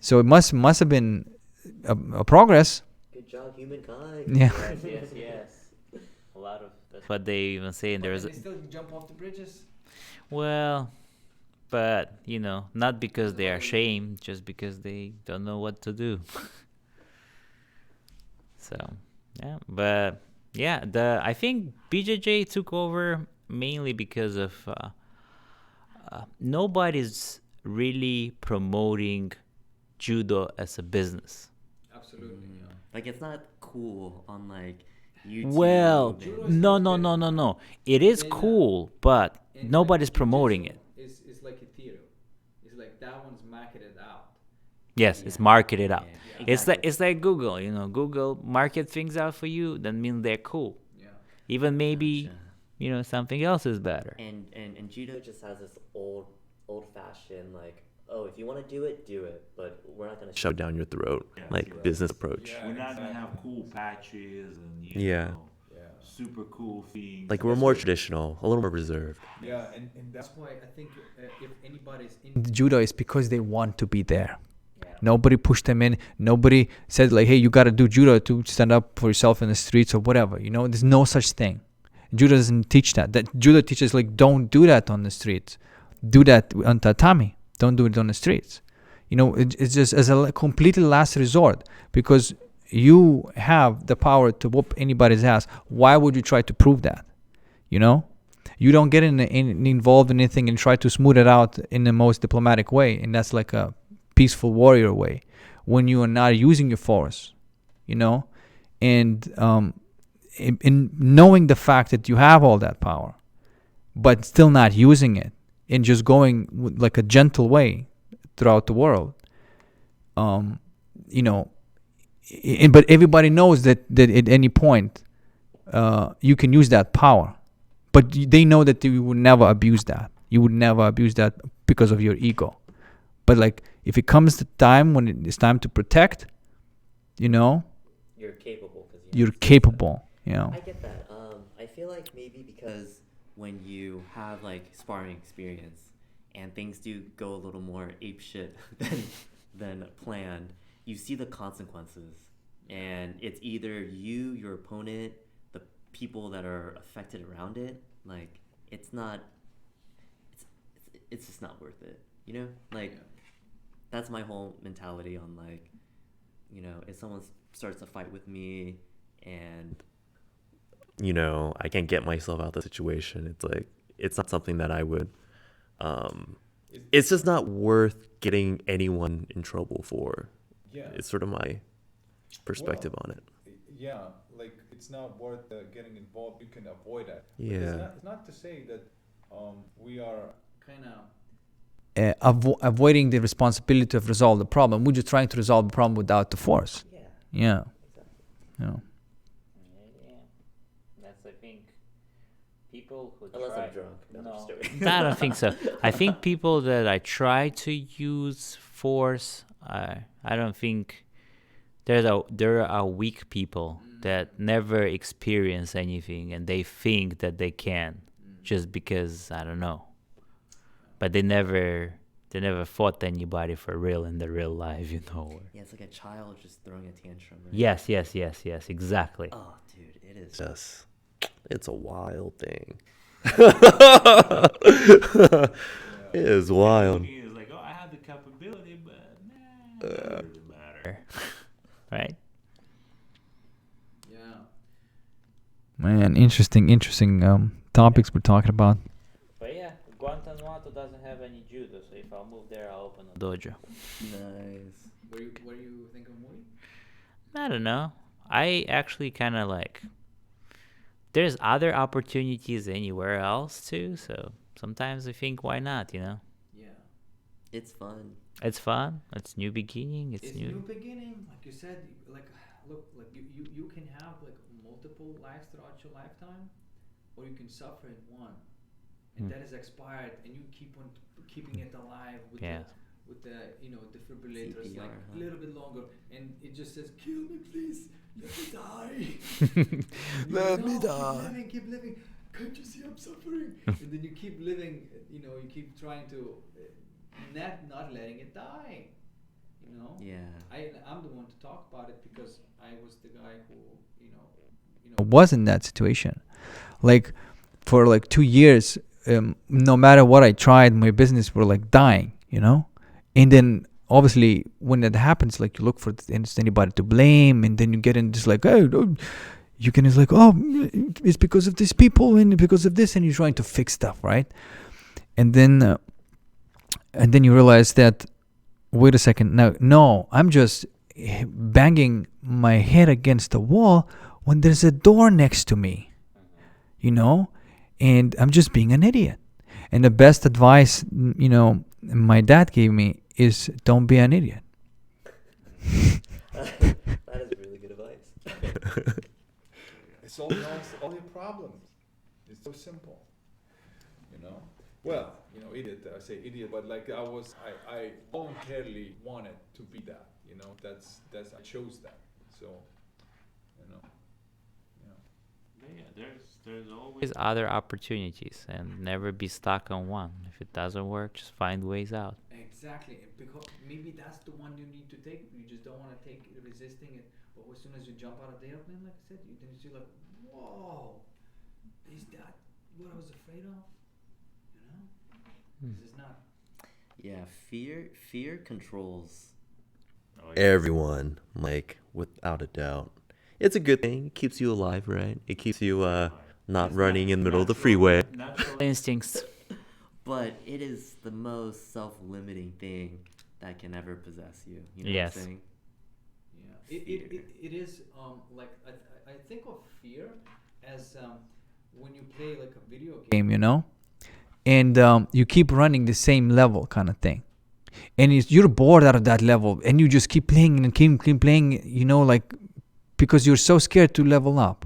So it must have been a progress. Good job, humankind. Yeah. Yes. A lot of that's what they even say. And there's They still jump off the bridges. well, but not because they are ashamed, just because they don't know what to do. So yeah, but yeah, I think BJJ took over mainly because of nobody's really promoting judo as a business. Absolutely. Yeah. Like it's not cool on like YouTube. Well, and- no. It is Yeah. cool, but And nobody's like promoting it. It's like a theater. It's like that one's marketed out. Yes, it's Yeah. marketed out. Yeah, It's like Google. Google market things out for you. That means they're cool. Yeah. Even maybe Gotcha. something else is better. And judo just has this old fashioned like, oh, if you want to do it, but we're not gonna Shove it down your throat, Yeah, like right. business approach. Yeah. We're not gonna exactly. have cool patches and Yeah. Yeah. super cool things. Like we're more traditional, a little more reserved. Yeah, and that's That's why I think if anybody's in The judo is because they want to be there. Nobody pushed them in. Nobody said like, hey, you got to do judo to stand up for yourself in the streets or whatever. There's no such thing. Judo doesn't teach that. That Judo teaches like, don't do that on the streets. Do that on tatami. Don't do it on the streets. You know, it's just as a completely last resort, because you have the power to whoop anybody's ass. Why would you try to prove that? You know, you don't get involved in anything and try to smooth it out in the most diplomatic way, and that's like a peaceful warrior way, when you are not using your force. You know, and in knowing the fact that you have all that power, but still not using it, and just going with like a gentle way throughout the world, you know, but everybody knows that at any point you can use that power, but they know that you would never abuse that. You would never abuse that because of your ego. But like, if it comes to time when it's time to protect, you know, You're capable. you're capable. You know. I get that. I feel like maybe because when you have like sparring experience and things do go a little more ape shit than planned, you see the consequences, and it's either you, your opponent, the people that are affected around it. Like, it's just not worth it. You know, like that's my whole mentality on like, you know, if someone starts a fight with me and You know, I can't get myself out of the situation. It's like, it's not something that I would, it's just not worth getting anyone in trouble for. Yeah. It's sort of my perspective on it. Yeah, like it's not worth getting involved. You can avoid that. But Yeah. it's not to say that we are kind of Avoiding the responsibility of resolve the problem. We're just trying to resolve the problem without the force. yeah, Yeah. exactly. You know. Yeah. That's, I think, people who Unless try. I'm drunk. No, I'm No, just joking. I don't think so. I think people that I try to use force, I don't think there are weak people that never experience anything and they think that they can, just because, I don't know. But they never fought anybody for real in the real life, you know. Yeah, it's like a child just throwing a tantrum. Right? Yes, exactly. Oh, dude, it is. Just, it's a wild thing. It is wild. It's like, oh, I have the capability, but nah, it doesn't really matter. Right? yeah. Man, interesting topics we're talking about. But yeah, Guantanamo doesn't have any judo, so if I'll move there, I'll open a dojo. Nice. What do you think of movie? I don't know. I actually kind of like, there's other opportunities anywhere else too, so sometimes I think, why not, you know? Yeah. It's fun. It's fun. It's new beginning. It's new new. beginning, like you said. Like, look, like you can have like multiple lives throughout your lifetime, or you can suffer in one, and that is expired, and you keep on keeping it alive with Yeah. the defibrillators CPR, like huh? a little bit longer, and it just says, "Kill me, please, let me die." Let me "No, die." keep living. Can't you see I'm suffering? And then you keep living. You keep trying to not letting it die. Yeah. I'm the one to talk about it because I was the guy who Was in that situation. Like, for like 2 years, no matter what I tried, my business were like dying, and then obviously when that happens, like, you look for anybody to blame, and then you get in this like, oh, you can, it's like, oh, it's because of these people and because of this, and you're trying to fix stuff, right? And then you realize that, wait a second, no, I'm just banging my head against the wall when there's a door next to me, and I'm just being an idiot. And the best advice, my dad gave me is, don't be an idiot. That is really good advice. It solves all your problems. It's so simple. Well, idiot. I say idiot, but like I voluntarily wanted to be that. That's I chose that. So, But yeah, there's always There's other opportunities, and never be stuck on one. If it doesn't work, just find ways out. exactly, because maybe that's the one you need to take. You just don't want to take it, resisting it. But as soon as you jump out of the airplane, like I said, you see like, whoa, is that what I was afraid of? You know, this is not. Yeah, fear controls. Oh, yeah. Everyone, like, without a doubt. It's a good thing. It keeps you alive, right? It keeps you not It's running in the middle of the natural- freeway. Natural Instincts. But it is the most self-limiting thing that can ever possess you. You know Yes. what I'm saying? Yeah, it is like I think of fear as when you play like a video game, You know, and you keep running the same level kind of thing, and you're bored out of that level, and you just keep playing and keep playing, you know, like because you're so scared to level up,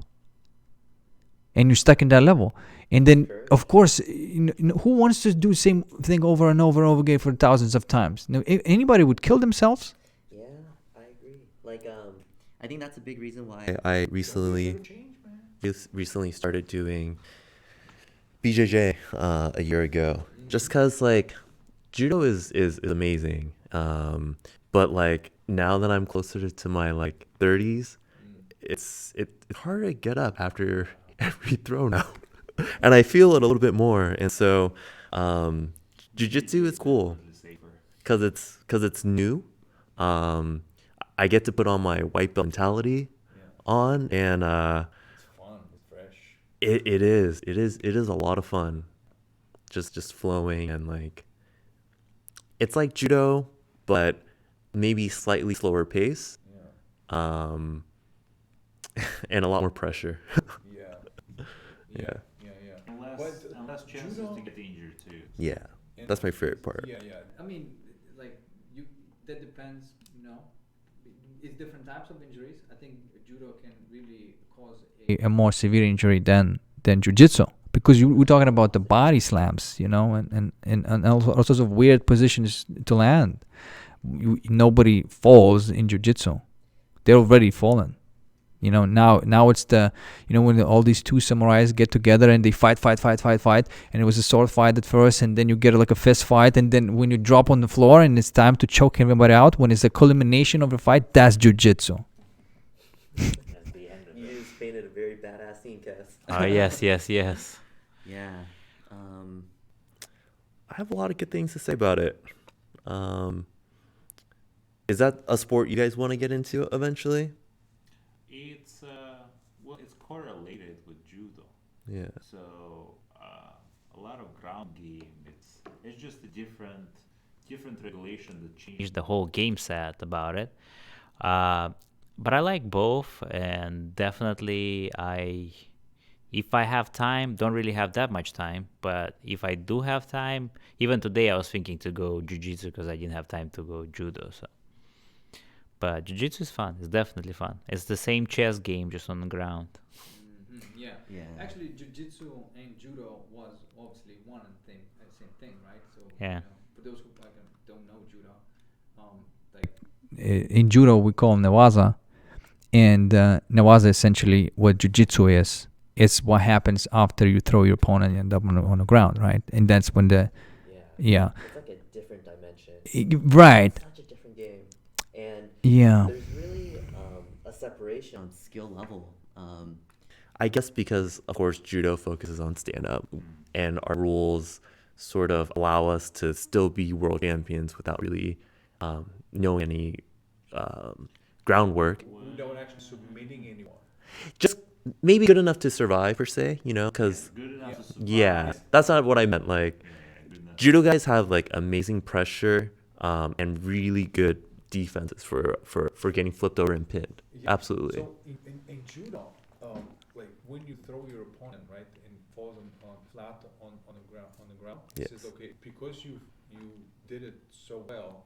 and you're stuck in that level. And then, of course, who wants to do the same thing over and over and over again for thousands of times? No, anybody would kill themselves. Yeah, I agree. Like, I think that's a big reason why. I recently started doing BJJ a year ago, just cause like judo is amazing. But like now that I'm closer to my like 30s, it's harder to get up after every throw now, and I feel it a little bit more. And so, jiu-jitsu is cool cause it's new. I get to put on my white belt mentality on, and It's fun. It's fresh. it is a lot of fun, just flowing, and like it's like judo, but maybe slightly slower pace, Yeah. and a lot more pressure. Yeah. Yeah. Unless chances judo- to get injured too. Yeah, that's my favorite part. Yeah, yeah. I mean, like that depends. You know, it's different types of injuries. I think judo can really cause A more severe injury than jiu-jitsu, because we're talking about the body slams, you know, and all sorts of weird positions to land. Nobody falls in jiu-jitsu. They're already fallen. You know, now it's the, you know, when all these two samurais get together and they fight, and it was a sword fight at first, and then you get like a fist fight, and then when you drop on the floor and it's time to choke everybody out, when it's the culmination of a fight, that's jiu-jitsu. That's the end of it. You just painted a very badass scene, Kes. Yes. Yeah. I have a lot of good things to say about it. Is that a sport you guys want to get into eventually? It's it's correlated with judo. Yeah. So a lot of ground game. It's just a different regulation that changed The whole game set about it. But I like both, and definitely if I have time, don't really have that much time, but if I do have time, even today I was thinking to go jiu-jitsu because I didn't have time to go judo. So, but jiu-jitsu is fun. It's definitely fun. It's the same chess game, just on the ground. Yeah. Yeah. Actually, jiu-jitsu and judo was obviously one and same thing, right? So Yeah. you know, for those who like, don't know judo, like In judo we call newaza, and newaza essentially what jiu-jitsu is. It's what happens after you throw your opponent and end up on the ground, right? And that's when the yeah. It's like a different dimension. Right. It's such a different game. And Yeah. there's really a separation on skill level. I guess because, of course, judo focuses on stand-up, and our rules sort of allow us to still be world champions without really knowing any groundwork. Without actually submitting anyone. Just maybe good enough to survive, per se, you know, because, good enough to survive. yeah, that's not what I meant. Like, Good enough. judo guys have, like, amazing pressure and really good defenses for getting flipped over and pinned. Yeah. Absolutely. So in judo, like when you throw your opponent, right, and falls on flat on the ground, it says, Yes. okay, because you did it so well,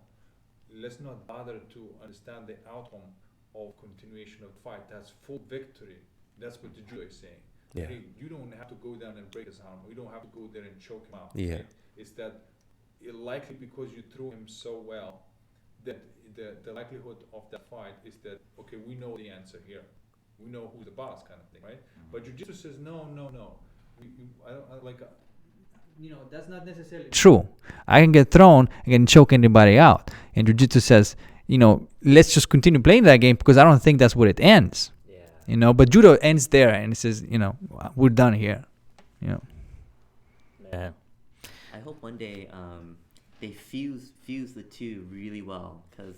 let's not bother to understand the outcome of continuation of the fight. That's full victory. That's what the judo is saying. Yeah. Hey, you don't have to go down and break his arm. You don't have to go there and choke him out. Yeah. Right? It's that likely because you threw him so well that the likelihood of that fight is that, okay, we know the answer here. We know who's the boss, kind of thing, right? But jiu-jitsu says no. you know, that's not necessarily True. I can get thrown, I can choke anybody out. And jiu-jitsu says, you know, let's just continue playing that game because I don't think that's where it ends. Yeah. You know, but judo ends there and it says, you know, we're done here. Yeah. Yeah. I hope one day they fuse the two really well, because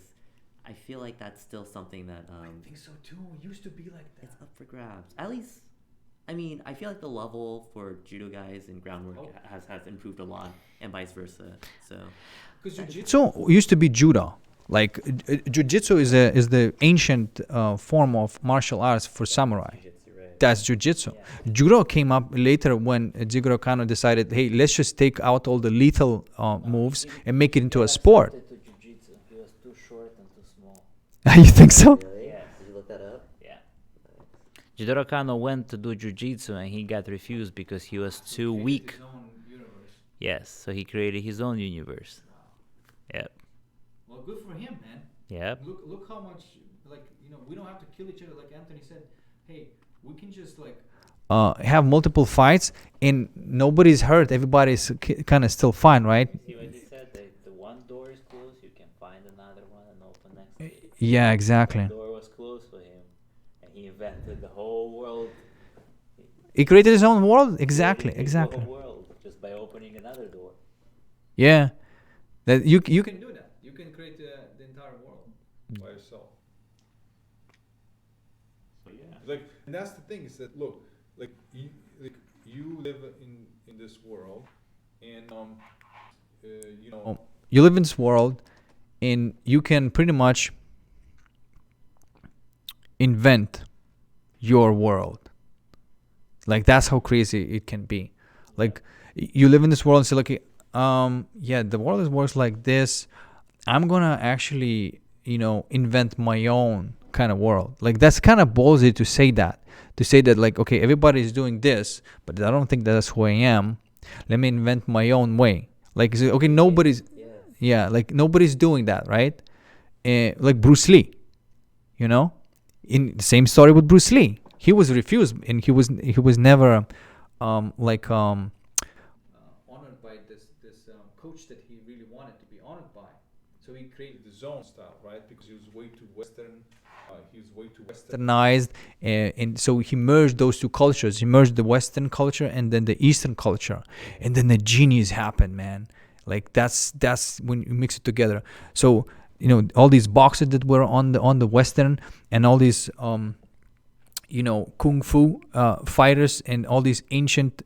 I feel like that's still something that I think so too. It used to be like that. it's up for grabs. At least, I mean, I feel like the level for judo guys and groundwork has improved a lot, and vice versa. So Because Jiu-jitsu used to be judo. Like jiu-jitsu is the ancient form of martial arts for samurai. jiu-jitsu, right? That's jiu-jitsu. Judo came up later when Jigoro Kano decided, hey, let's just take out all the lethal moves and make it into a sport. To jiu-jitsu. He was too short and too small. You think so? Really? Yes. Did you look that up? Yeah. Jidoro Kano went to do jiu-jitsu and he got refused because he was too weak. His own universe. Yes, so he created his own universe. Yep. Well, good for him, man. Yep. Look how much, like, we don't have to kill each other. Like Anthony said, hey, we can just like Have multiple fights and nobody's hurt. Everybody's kind of still fine, right? See what he said? The one door is closed, you can find another one and open next to it. Yeah, exactly. The door was closed for him, and he invented the whole world. He created his own world. Exactly, Created his exactly. whole world just by opening another door. Yeah, that you you can. can do that. You can create the entire world by yourself. So yeah. Like, and that's the thing is that look, like you live in this world, and You live in this world, and you can pretty much invent your world. Like that's how crazy it can be. Like you live in this world and say, okay, yeah, the world works like this. I'm gonna actually, invent my own kind of world. Like that's kind of ballsy to say that. To say that, like, okay, everybody's doing this, but I don't think that's who I am. Let me invent my own way. Like, okay, nobody's, yeah, like nobody's doing that, right? Like Bruce Lee, in the same story with Bruce Lee. He was refused, and he was never, Honored by this coach that he really wanted to be honored by. So he created the zone style, right? Because he was way too Western. westernized, and so he merged those two cultures. He merged the Western culture and then the Eastern culture, and then the genius happened, man. Like that's when you mix it together. So all these boxers that were on the Western, and all these kung fu fighters, and all these ancient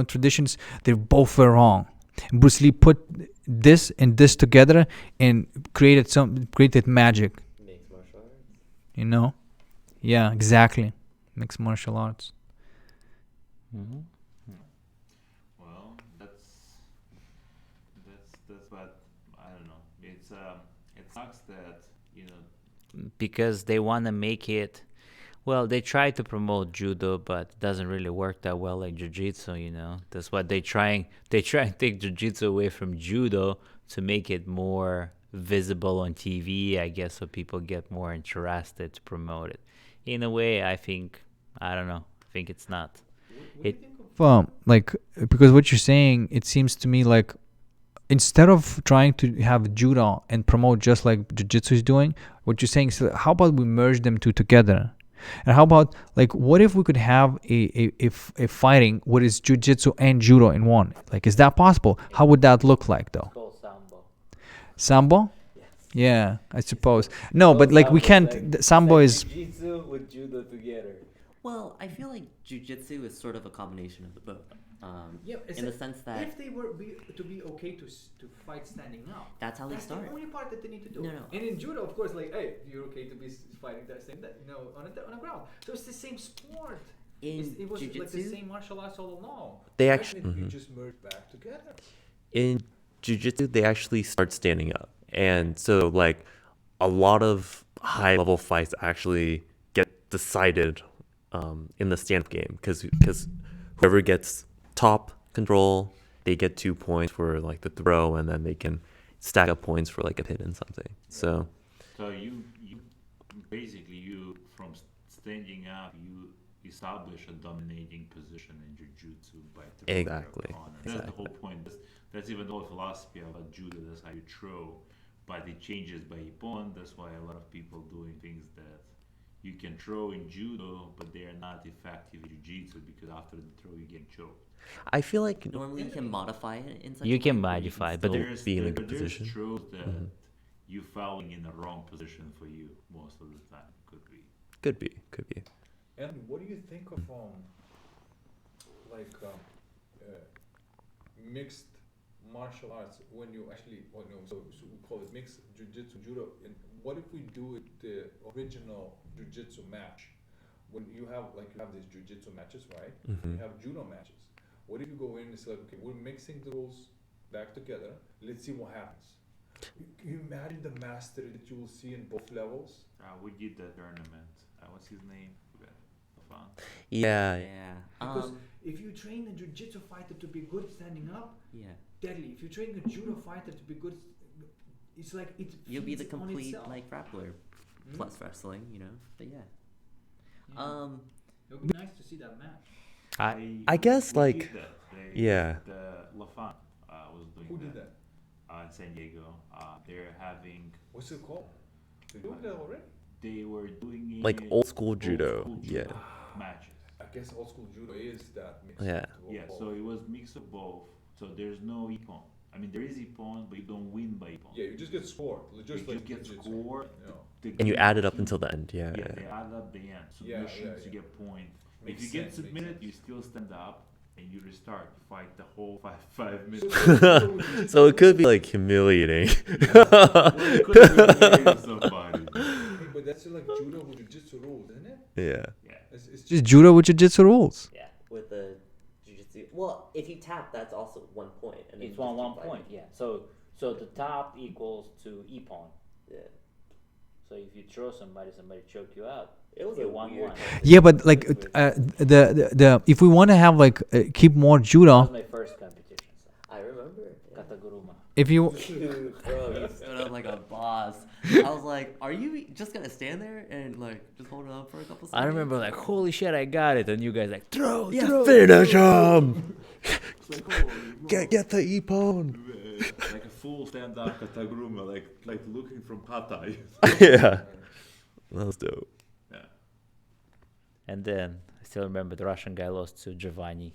traditions, they both were wrong. And Bruce Lee put this and this together and created magic. Mixed martial arts. Yeah, exactly. Mixed martial arts. Mm-hmm. Well, that's what I don't know. It sucks that Because they want to make it. Well, they try to promote judo, but it doesn't really work that well like jiu-jitsu, That's what they try and take jiu-jitsu away from judo to make it more visible on TV, I guess, so people get more interested to promote it. In a way, I don't know. I think it's not. Like, because what you're saying, it seems to me like instead of trying to have judo and promote just like jiu-jitsu is doing, what you're saying is, how about we merge them two together? And how about, like, what if we could have a fighting what is jiu-jitsu and judo in one? Like, is that possible? How would that look like, though? It's called sambo. Sambo? Yes. Yeah, I suppose. No, but like we can't. Sambo is. jiu-jitsu with judo together. Well, I feel like jujitsu is sort of a combination of the both. In the sense that if they were to be okay to fight standing up, that's how they start. the only part that they need to do. No. And in judo, of course, like, hey, you're okay to be fighting that same, on the ground. So it's the same sport. It was like the jiu-jitsu, same martial arts all along. They Why actually didn't we just merge back together? in jiu-jitsu they actually start standing up, and so like a lot of high level fights actually get decided in the stand-up game, because whoever gets top control, they get 2 points for like the throw, and then they can stack up points for like a pin and something. So you basically from standing up you establish a dominating position in jiu-jitsu by throwing Exactly. your opponent. That's the whole point. That's even the whole philosophy about judo. That's how you throw, but it changes by opponent. That's why a lot of people doing things that you can throw in judo, but they are not effective in jiu-jitsu because after the throw you get choked. I feel like Normally, you can modify it in such You a can way where modify, still- but There's, be in a there, good but there's position. throws that Mhm. you falling in the wrong position for you most of the time could be. could be. And what do you think of mixed martial arts when you actually, so we call it mixed jiu-jitsu judo? And what if we do it the original jiu-jitsu match? When you have these jiu-jitsu matches, right? Mhm. You have judo matches. What if you go in and say, okay, we're mixing the rules back together. Let's see what happens. Can you imagine the mastery that you will see in both levels? We did the tournament. What's his name? Forgot. Fun. Yeah. Yeah. Because if you train a jiu-jitsu fighter to be good standing up, Yeah. deadly. If you train a judo fighter to be good, it's like it. You'll be the feeds on complete itself. like grappler Mm. plus wrestling, you know. But yeah. Yeah. It would be nice to see that match. I guess, we like, did that. yeah. The LaFan was doing Who did that? in San Diego. They're having. What's it called? They doing that already? They were doing it Like old school judo. school Yeah. judo matches. I guess old school judo is that mix. Yeah. Yeah, so it was mix of both. So there's no ippon. I mean, there is ippon, but you don't win by ippon. Yeah, you just get scored. Just you like just get jiu-jitsu, scored. you know. And you add it up until the end. Yeah. Yeah, they add up the end. Submissions, you get points. Makes If you get sense, makes submitted, sense. you still stand up and you restart. You fight the whole five minutes. So it could be like humiliating. Well, you could humiliate somebody. Hey, but that's like judo with jiu-jitsu rules, isn't it? Yeah. Yeah. It's Just judo with jiu-jitsu rules. Yeah. With the jiu-jitsu. Well, if you tap, that's also 1 point. And then It's you just one keep fighting. point, yeah. So the top equals to ippon. Yeah. So if you throw somebody choke you out. It was you a won weird. one. Yeah, but like the if we want to have keep more That judo, was my first competition. So. I remember. Yeah. Kataguruma. if you Dude, bro, you stood up like a boss. I was like, are you just gonna stand there and like just hold it up for a couple seconds? I remember like, holy shit, I got it. And you guys like, throw, Yeah, throw. Finish him! It's like, oh, Get the ippon! like a full stand-up kataguruma, like looking from Pattaya. Yeah. That was dope. Yeah. And then I still remember the Russian guy lost to Giovanni.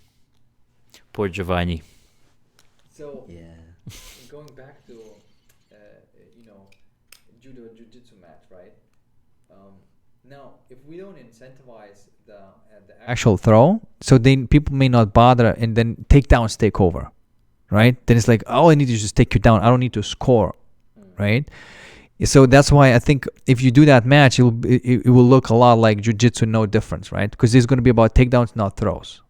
Poor Giovanni. So Yeah. going back to judo jiu-jitsu match, right? Now, if we don't incentivize the actual throw, so then people may not bother, and then takedowns take over, right? Then it's like, all I need is just take you down. I don't need to score, right? So that's why I think if you do that match, it will look a lot like jiu-jitsu, no difference, right? Because it's going to be about takedowns, not throws.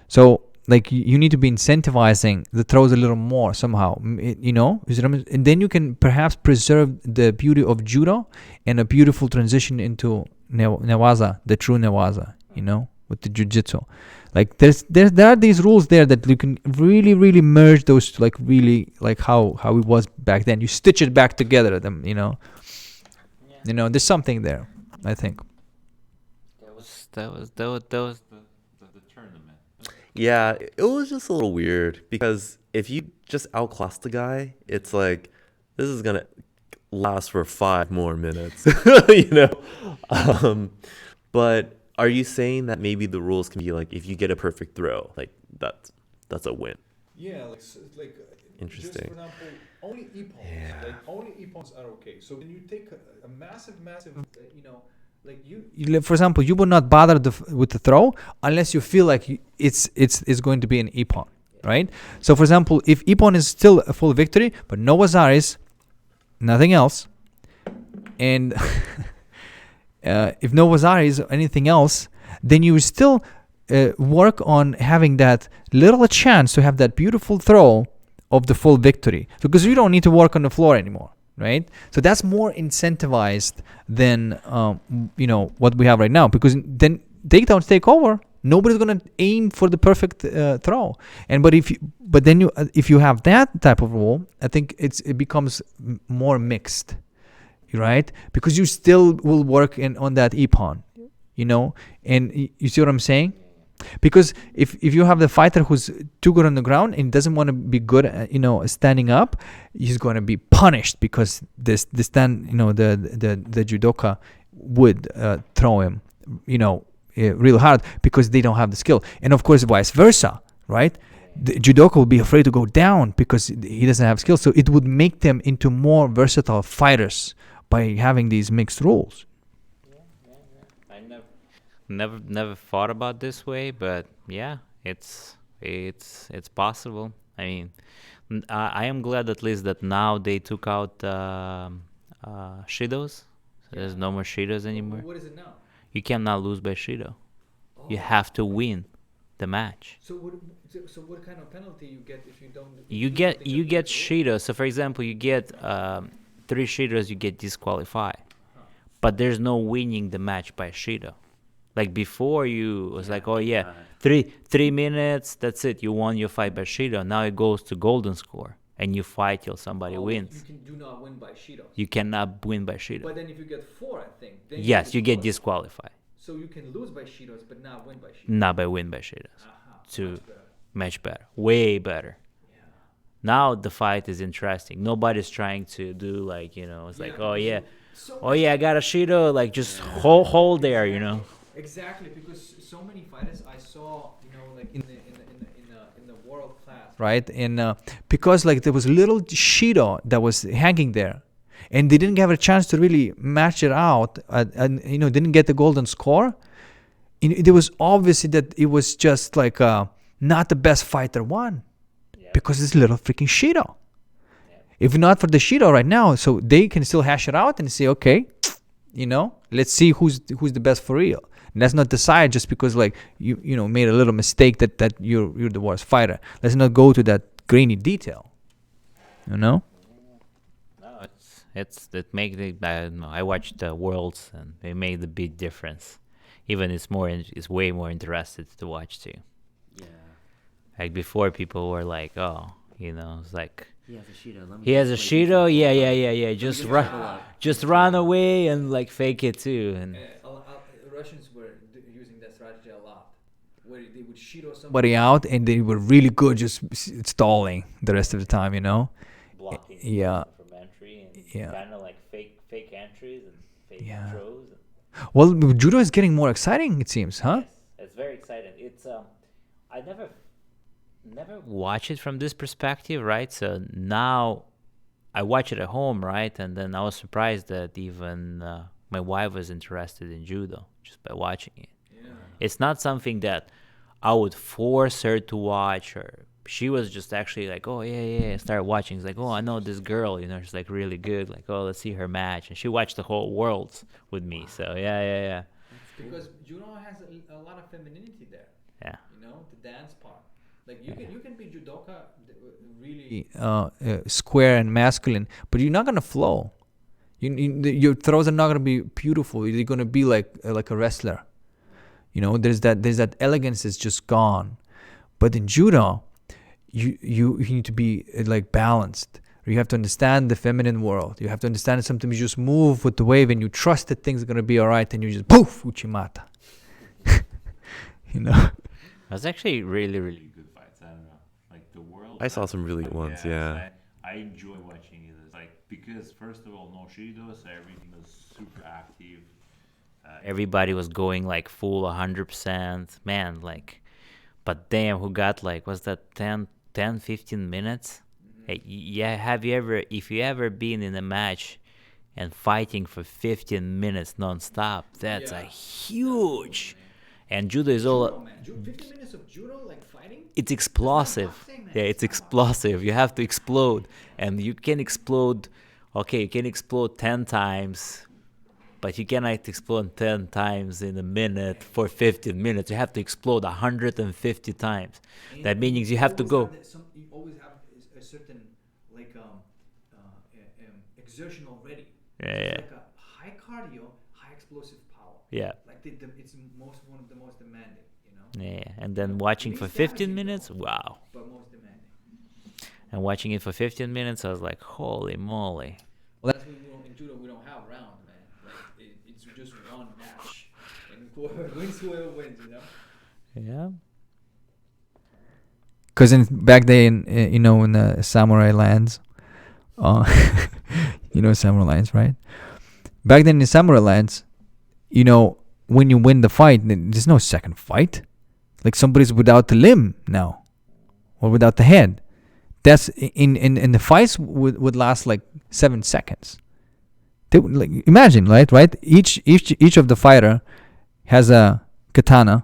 So like you need to be incentivizing the throws a little more somehow, and then you can perhaps preserve the beauty of judo and a beautiful transition into newaza, the true newaza, with the jiu-jitsu. Like there are these rules there that you can really, really merge those, like really like how it was back then. You stitch it back together, them, there's something there, I think. That was The tournament. Yeah, it was just a little weird because if you just outclass the guy, it's like this is gonna last for 5 more minutes, But are you saying that maybe the rules can be like if you get a perfect throw, like that's a win? Yeah, Interesting. Just for example, only ippons. Yeah. Like only ippons are okay. So when you take a massive, like For example, you would not bother with the throw unless you feel like it's going to be an ippon, right? So for example, if ippon is still a full victory, but no wazaris, nothing else, and if no wazaris or anything else, then you still work on having that little chance to have that beautiful throw of the full victory, because you don't need to work on the floor anymore, right? So that's more incentivized than what we have right now, because then takedowns take over. Nobody's gonna aim for the perfect throw, if you have that type of rule, I think it becomes more mixed, right? Because you still will work on that ippon, and you see what I'm saying? Because if you have the fighter who's too good on the ground and doesn't want to be good at, standing up, he's going to be punished because the judoka would throw him, real hard because they don't have the skill. And of course, vice versa, right? The judoka will be afraid to go down because he doesn't have skill. So it would make them into more versatile fighters by having these mixed rules. I never thought about this way, but yeah, it's possible. I mean, I am glad at least that now they took out Shidos. So there's no more Shidos anymore. What is it now? You cannot lose by Shido. You have to win the match. So what kind of penalty you get if you don't? You get Shido. So for example, you get 3 Shidos, you get disqualified. But there's no winning the match by Shido. Like before, you was like, oh yeah, 3 minutes, that's it. You won your fight by Shido. Now it goes to golden score, and you fight till somebody wins. You do not win by Shido. You cannot win by Shido. But then if you get 4, I think. Then Yes, you get disqualified. So you can lose by Shidos, but not win by Shidos. Not by win by Shidos. To Much better. much better, way better. Yeah. Now the fight is interesting. Nobody's trying to do like, it's like, oh yeah, So oh yeah, I got a Shido. Like just hold there, Exactly, because so many fighters I saw, like in the world class. Right? And because like there was a little Shido that was hanging there, and they didn't have a chance to really match it out, and didn't get the golden score. It was obvious that it was just like not the best fighter won, because it's a little freaking Shido. If not for the Shido right now, so they can still hash it out and say, okay, let's see who's the best for real. And let's not decide just because like you made a little mistake that you're the worst fighter. Let's not go to that grainy detail. No, it make the I watched the Worlds and they made a big difference. Even it's way more interested to watch too. Yeah. Like before, people were like, oh, it's like He has a Shido. Let me he has a just wait Shido, until- yeah. Just run away and like fake it too. And Russians were using that strategy a lot, where they would Shido Somebody out, and they were really good just stalling the rest of the time, blocking Yeah. from entry and Yeah. kind of like fake entries and fake Yeah. throws. Well, judo is getting more exciting, it seems, huh? Yes, it's very exciting. It's I never watch it from this perspective, right? So now I watch it at home, right? And then I was surprised that even my wife was interested in judo just by watching it. Yeah. It's not something that I would force her to watch, or she was just actually like, oh yeah, start watching. It's like, oh, I know this girl, she's like really good. Like, oh, let's see her match, and she watched the whole Worlds with me. So yeah. Because judo has a lot of femininity there. Yeah. The dance part. Like you can be judoka Really square and masculine, but you're not gonna flow. Your throws are not gonna be beautiful. You're gonna be like a wrestler. There's that elegance is just gone. But in judo, you need to be like balanced. You have to understand the feminine world. You have to understand that sometimes you just move with the wave and you trust that things are gonna be all right, and you just poof uchimata. That's actually really, really Really good fights. I don't know. Like the world. I saw some really good ones, yeah. I enjoy watching it. It's like because first of all, no Shido, so everything was super active. everybody was going like full 100%, man, like, but damn, who got like, was that 10 15 minutes? Hey, yeah, if you ever been in a match and fighting for 15 minutes non-stop, that's a huge. And judo is all Judo, man. 15 minutes of judo, like fighting? it's explosive. Thing, man. Yeah, it's explosive. You have to explode, and you can explode. Okay, you can explode 10 times, but you cannot explode 10 times in a minute for 15 minutes. You have to explode 150 times. That means you have to go. You always have a certain like exertion already. Yeah, It's yeah. like a high cardio, high explosive power. Yeah, Like it's one of the most demanding, yeah. And then watching for 15 minutes, wow. but most demanding. And watching it for 15 minutes, I was like, holy moly. Well, that's when in judo we don't have rounds, man. Like it's just one match, and whoever wins, Yeah. Because back then, in the samurai lands, samurai lands, right? Back then in samurai lands, you know, when you win the fight, there's no second fight. Like somebody's without the limb now, or without the head. That's in the fights would last like 7 seconds. They, like, imagine, right? Each of the fighter has a katana.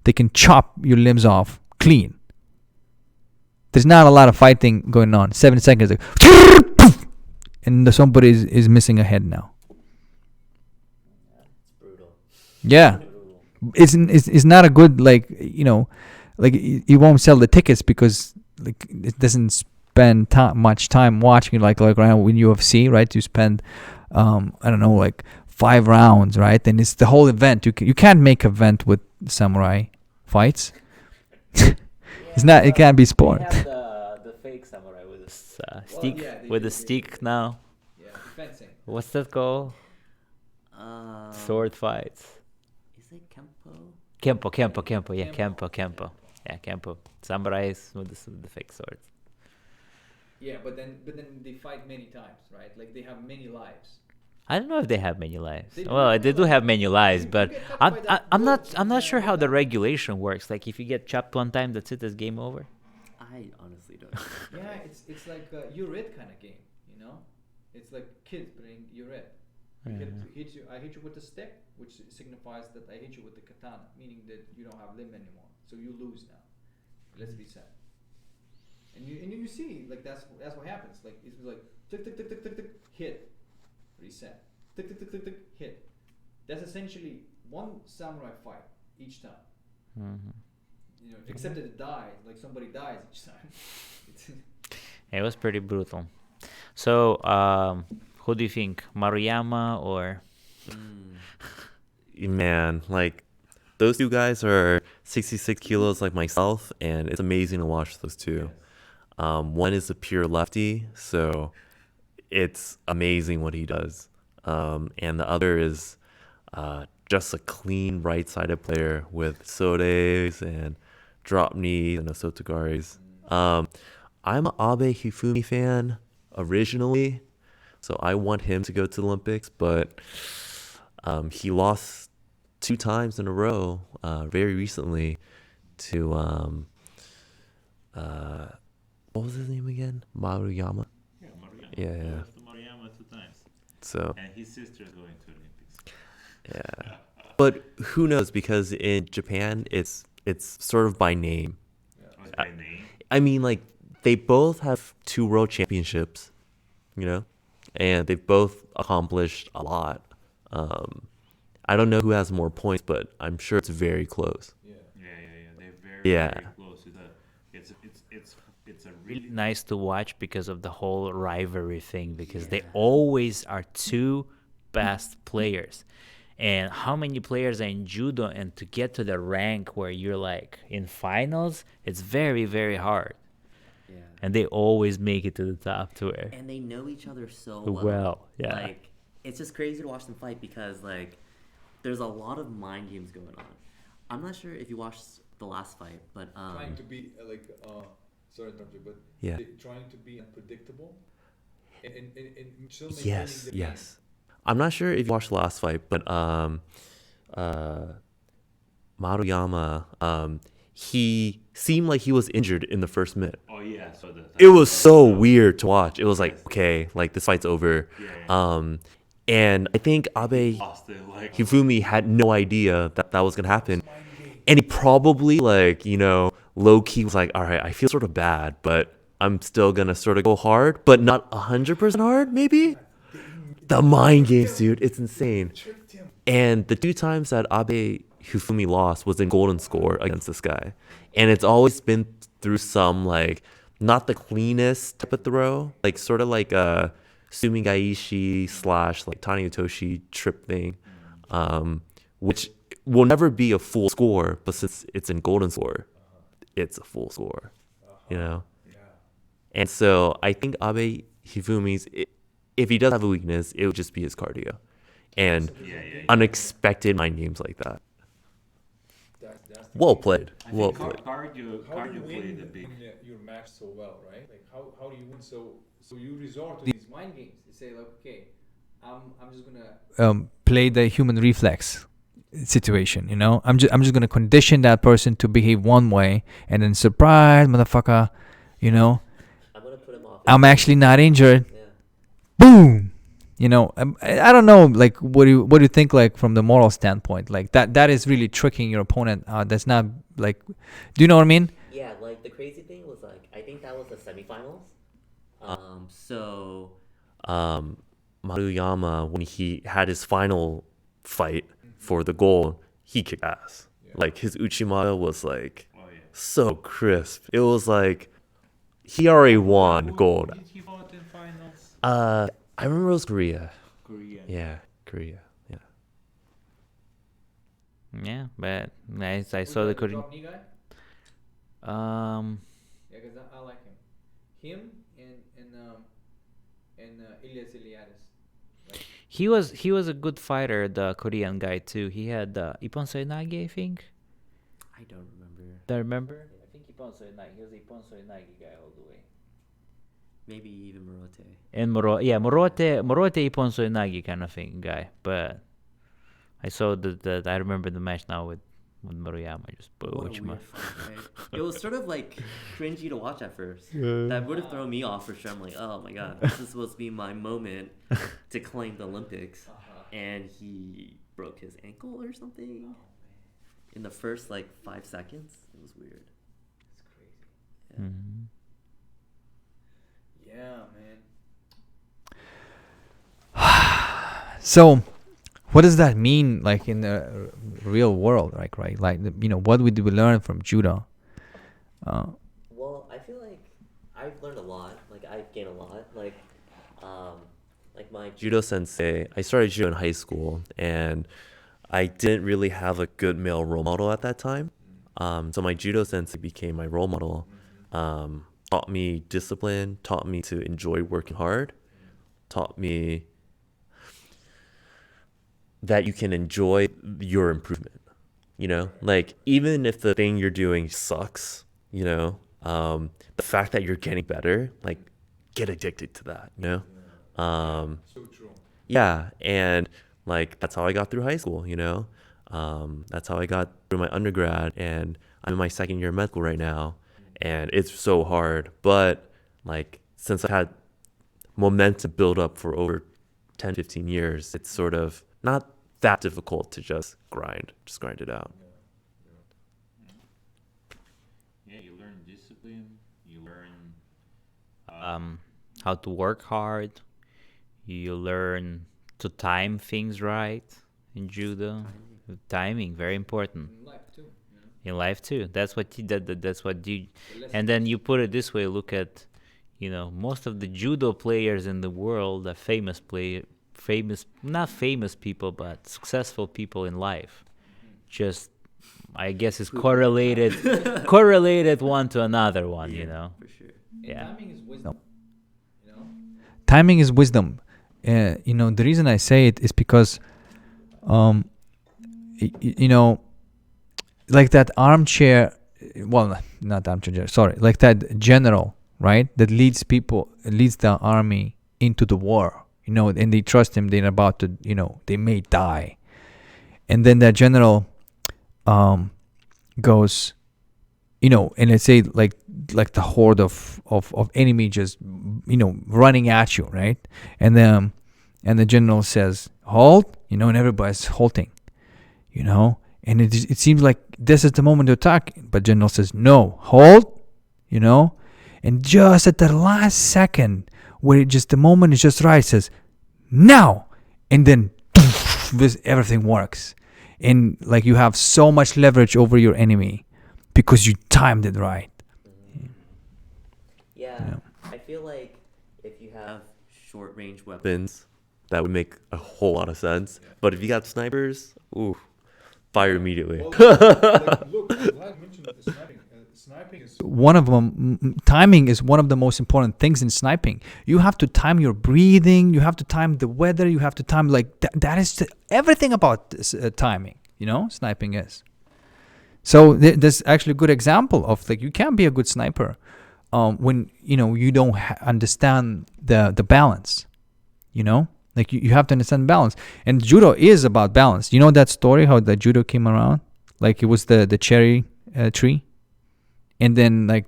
They can chop your limbs off clean. There's not a lot of fighting going on. 7 seconds, like, and somebody is missing a head now. It's brutal. Yeah, it's not a good, like, you know, like you won't sell the tickets because like it doesn't spend much time watching like around in UFC, right? You spend I don't know, like 5 rounds, right? And it's the whole event. You can't make an event with samurai fights. It's not. It can't be sport. They have the fake samurai with a stick. yeah, they with do, a they stick do. now. Yeah, fencing. What's that called? Sword fights. Is it Kempo? Kempo. Yeah, Kempo. Kempo. Yeah, Kempo. Samurais with the fake swords. Yeah, but then they fight many times, right? Like they have many lives. I don't know if they have many lives. They do Well, have they do lives. have many lives, You but get touched by that I'm bullet, not you sure can't how get the up. regulation works. Like if you get chopped one time, that's it. This game over. I honestly don't know. Yeah, it's like a Urit kind of game, you know? It's like kids playing Urit. I hit you with a stick, which signifies that I hit you with the katana, meaning that you don't have limb anymore. So you lose now. Let's reset. And you see, like that's what happens. Like it's like tick tick tick tick tick tick, hit, reset, tick tick tick tick tick, hit. That's essentially one samurai fight each time. Mm-hmm. You know, except that it dies, like somebody dies each time. It's It was pretty brutal. So, who do you think, Maruyama or? Man, like those two guys are 66 kilos like myself, and it's amazing to watch those two. One is a pure lefty, so it's amazing what he does. And the other is just a clean right-sided player with sodes and drop knees and osotogaris. I'm an Abe Hifumi fan originally, so I want him to go to the Olympics, but he lost 2 times in a row very recently to what was his name again? Maruyama. Yeah, Maruyama. Yeah. He lost to Maruyama 2 times. So And his sister is going to Olympics. yeah, but who knows? Because in Japan, it's sort of by name. What's my name? I mean, like they both have 2 world championships, you know, and they've both accomplished a lot. I don't know who has more points, but I'm sure it's very close. Yeah. They're very, Yeah. very close. It's a really Really nice to watch because of the whole rivalry thing, because they always are 2 best players. And how many players are in judo, and to get to the rank where you're like in finals, it's very, very hard. Yeah. And they always make it to the top to where. And they know each other so Well, yeah. Like, it's just crazy to watch them fight because, like, there's a lot of mind games going on. I'm not sure if you watched the last fight, but trying to be sorry to interrupt you, but Yeah. trying to be unpredictable and still maintaining Yes, the yes. I'm not sure if you watched the last fight, but Maruyama, he seemed like he was injured in the first minute. Oh yeah, so that It was so weird to watch. It was like, okay, like this fight's over. Yeah. And I think Abe lost it like Hifumi had no idea that was gonna happen, and he probably like, you know, low key was like, all right, I feel sort of bad, but I'm still gonna sort of go hard, but not 100% hard, maybe. The mind games, dude, it's insane. tricked him. And the 2 times that Abe Hifumi lost was in golden score against this guy, and it's always been through some like not the cleanest type of throw, like sort of like a Sumigaishi / like Tani Utoshi trip thing, which will never be a full score, but since it's in golden score, it's a full score, you know. And so I think Abe Hifumi's, if he does have a weakness, it would just be his cardio and unexpected mind games like that. That's Well played. I Well think played. cardio How do you played a win big. your match so well, right? Like how do you win so you resort to these mind games. They say like, okay, I'm just gonna play the human reflex situation. I'm just gonna condition that person to behave one way, and then surprise, motherfucker. I'm gonna put him off. I'm actually not injured. Yeah. Boom. I don't know, like, what do you think, like, from the moral standpoint, like that is really tricking your opponent. That's not, like, do you know what I mean? Yeah, like the crazy thing was, like, I think that was the semifinals. Maruyama, when he had his final fight for the gold, he kicked ass. Yeah. Like, his Uchimata was like Oh yeah. so crisp. It was like he already won gold. Did he fought in finals? I remember it was Korea. Korea. Yeah, Korea. Yeah. Yeah, but I Who's saw the that, Korean. drop knee guy? Yeah, because I like him. Him and Ilyas Iliadis. Like, He was a good fighter, the Korean guy too. He had Ippon Soinagi, I think. I don't remember. Do you remember? I think Ippon Soinagi. He was the Ippon Soinagi guy all the way. Maybe even Morote. And Morote Ippon Soinagi kind of thing guy. But I saw the I remember the match now with Maruyama. Just What a booch weird fight, right? It was sort of like cringy to watch at first. That would have thrown me off for sure. I'm like, oh my god, this is supposed to be my moment to claim the Olympics. And he broke his ankle or something in the first like 5 seconds. It was weird. it's crazy. Mhm. Yeah, man. So what does that mean, like, in the real world, right? Like, what do we learn from judo? Well, I feel like I've learned a lot. Like I've gained a lot. Like my Judo sensei, I started judo in high school, and I didn't really have a good male role model at that time. So my judo sensei became my role model. Taught me discipline, taught me to enjoy working hard, taught me that you can enjoy your improvement. Like, even if the thing you're doing sucks, the fact that you're getting better, like, get addicted to that, So true. Yeah, and like, that's how I got through high school, that's how I got through my undergrad, and I'm in my second year of med school right now, and it's so hard. But like, since I had momentum build up for over 10, 15 years, it's sort of not that difficult to just grind it out. Yeah, you learn discipline. You learn How to work hard. You learn to time things right in judo. Timing, very important. In life too. In life too. That's what that's what you. The lesson. And then you put it this way. Look at, most of the judo players in the world are not famous people, but successful people in life. Just, I guess, is correlated one to another one. for sure. And Yeah. timing is wisdom. Timing is wisdom. The reason I say it is because, like that armchair, well, not armchair, sorry, like that general, right, that leads the army into the war, and they trust him, they're about to, they may die. And then that general goes, and let's say, like the horde of enemy just, running at you, right? And the general says, halt, and everybody's halting, and it seems like this is the moment to attack, but general says, no, halt, and just at the last second, where the moment is just right, says, now, and then everything works, and like, you have so much leverage over your enemy because you timed it right. Yeah, I feel like if you have short range weapons, Weapons, that would make a whole lot of sense. But if you got snipers, ooh, fire immediately. Well, look, I'm glad you mentioned the sniping. Sniping is One of them, timing is one of the most important things in sniping. You have to time your breathing, you have to time the weather, you have to time, like, that is everything about this, timing, sniping is. So there's actually a good example of, like, you can be a good sniper when you don't understand the balance, Like you have to understand balance. And judo is about balance. You know that story how the judo came around? Like it was the cherry tree. And then like,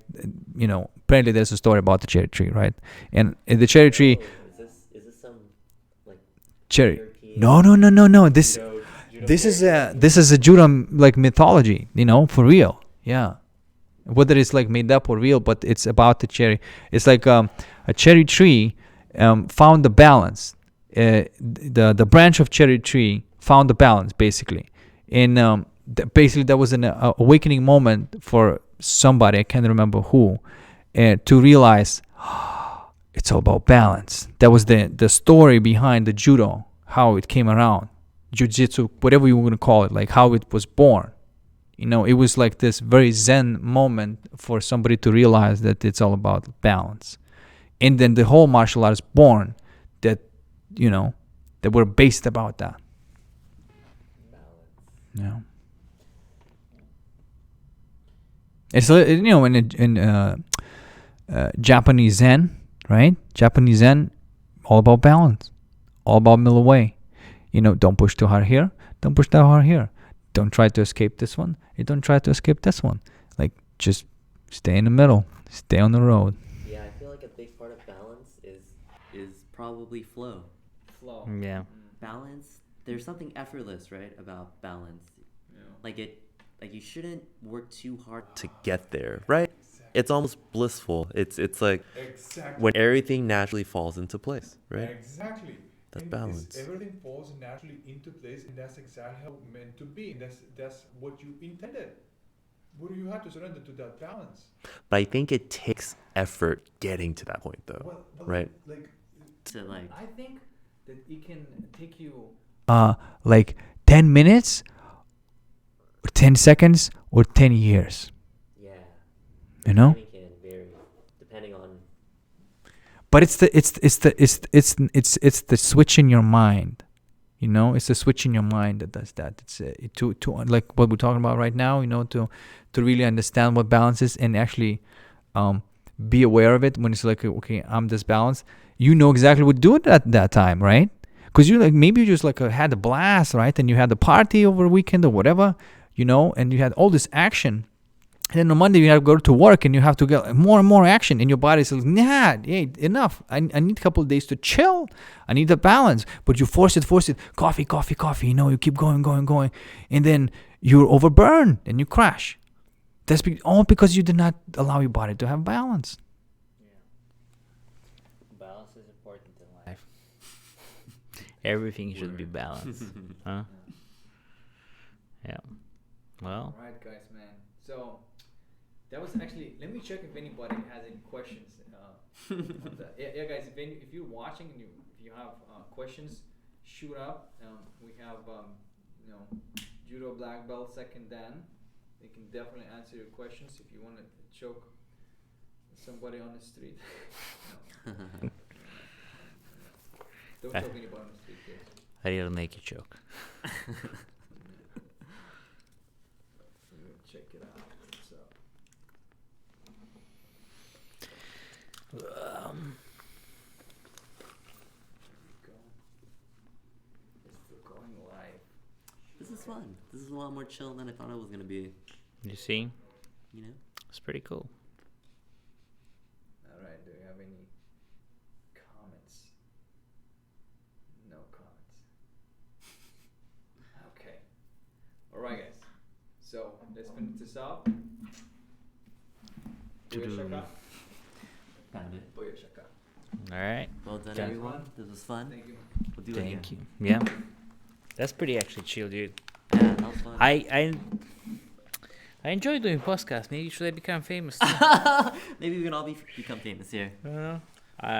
apparently there's a story about the cherry tree, right? And the cherry tree, Oh, is this some like cherry. European No. This judo is a judo like mythology, for real. Yeah. Whether it's like made up or real, but it's about the cherry. It's like a cherry tree found the balance. The branch of cherry tree found the balance basically, and basically that was an awakening moment for somebody, I can't remember who, to realize it's all about balance. That was the story behind the judo, how it came around, jiu-jitsu, whatever you want to call it, like how it was born. It was like this very zen moment for somebody to realize that it's all about balance. And then the whole martial arts born that, that were based about that. Yeah. It's, in Japanese Zen, right? Japanese Zen, all about balance, all about middle way. Don't push too hard here, don't push too hard here. Don't try to escape this one. You don't try to escape this one. Like, just stay in the middle. Stay on the road. Yeah, I feel like a big part of balance is probably flow. Flow. Yeah. Balance. There's something effortless, right, about balance. Like you shouldn't work too hard To get there, right? It's almost blissful. It's like Exactly. when everything naturally falls into place, right? Exactly. That And balance. everything falls naturally into place, and that's exactly how it's meant to be. And that's what you intended. What do you have to surrender to that balance? But I think it takes effort getting to that point, though, Well, right? Like, to like. I think that it can take you Like 10 minutes, or 10 seconds, or 10 years. Yeah. You know? Timing can vary depending on. But it's the switch in your mind. It's the switch in your mind that does that. It's to like what we're talking about right now. To really understand what balance is and actually be aware of it when it's like, okay, I'm disbalanced. You know exactly what to do at that time, right? Because you like maybe you just like had a blast, right? And you had the party over the weekend or whatever, and you had all this action. And then on Monday you have to go to work and you have to get more and more action, and your body's like, nah, hey, enough. I need a couple of days to chill. I need the balance. But you force it. Coffee. You keep going. And then you're overburned and you crash. That's all because you did not allow your body to have balance. Balance is important in life. Everything should be balanced. Huh? Yeah. Well, All right, guys, man. So that was actually. Let me check if anybody has any questions. On that. Yeah, guys. If you're watching and if you have questions, shoot up. We have judo black belt second dan. They can definitely answer your questions if you want to choke somebody on the street. No. Don't choke anybody on the street, kids. I didn't make you joke. Check it out. So. We're going live. This is fun. This is a lot more chill than I thought it was gonna be. You see? You know. It's pretty cool. All right. Do you have any comments? No comments. Okay. All right, guys. So let's finish this up. Booyah Found it. shaka. All right. Well done, Okay. everyone. This was fun. Thank you. We'll do it again. Thank you. Yeah. That's pretty actually chill, dude. Yeah, that was fun. I enjoy doing podcasts. Maybe should I become famous too? Maybe we can all become famous here.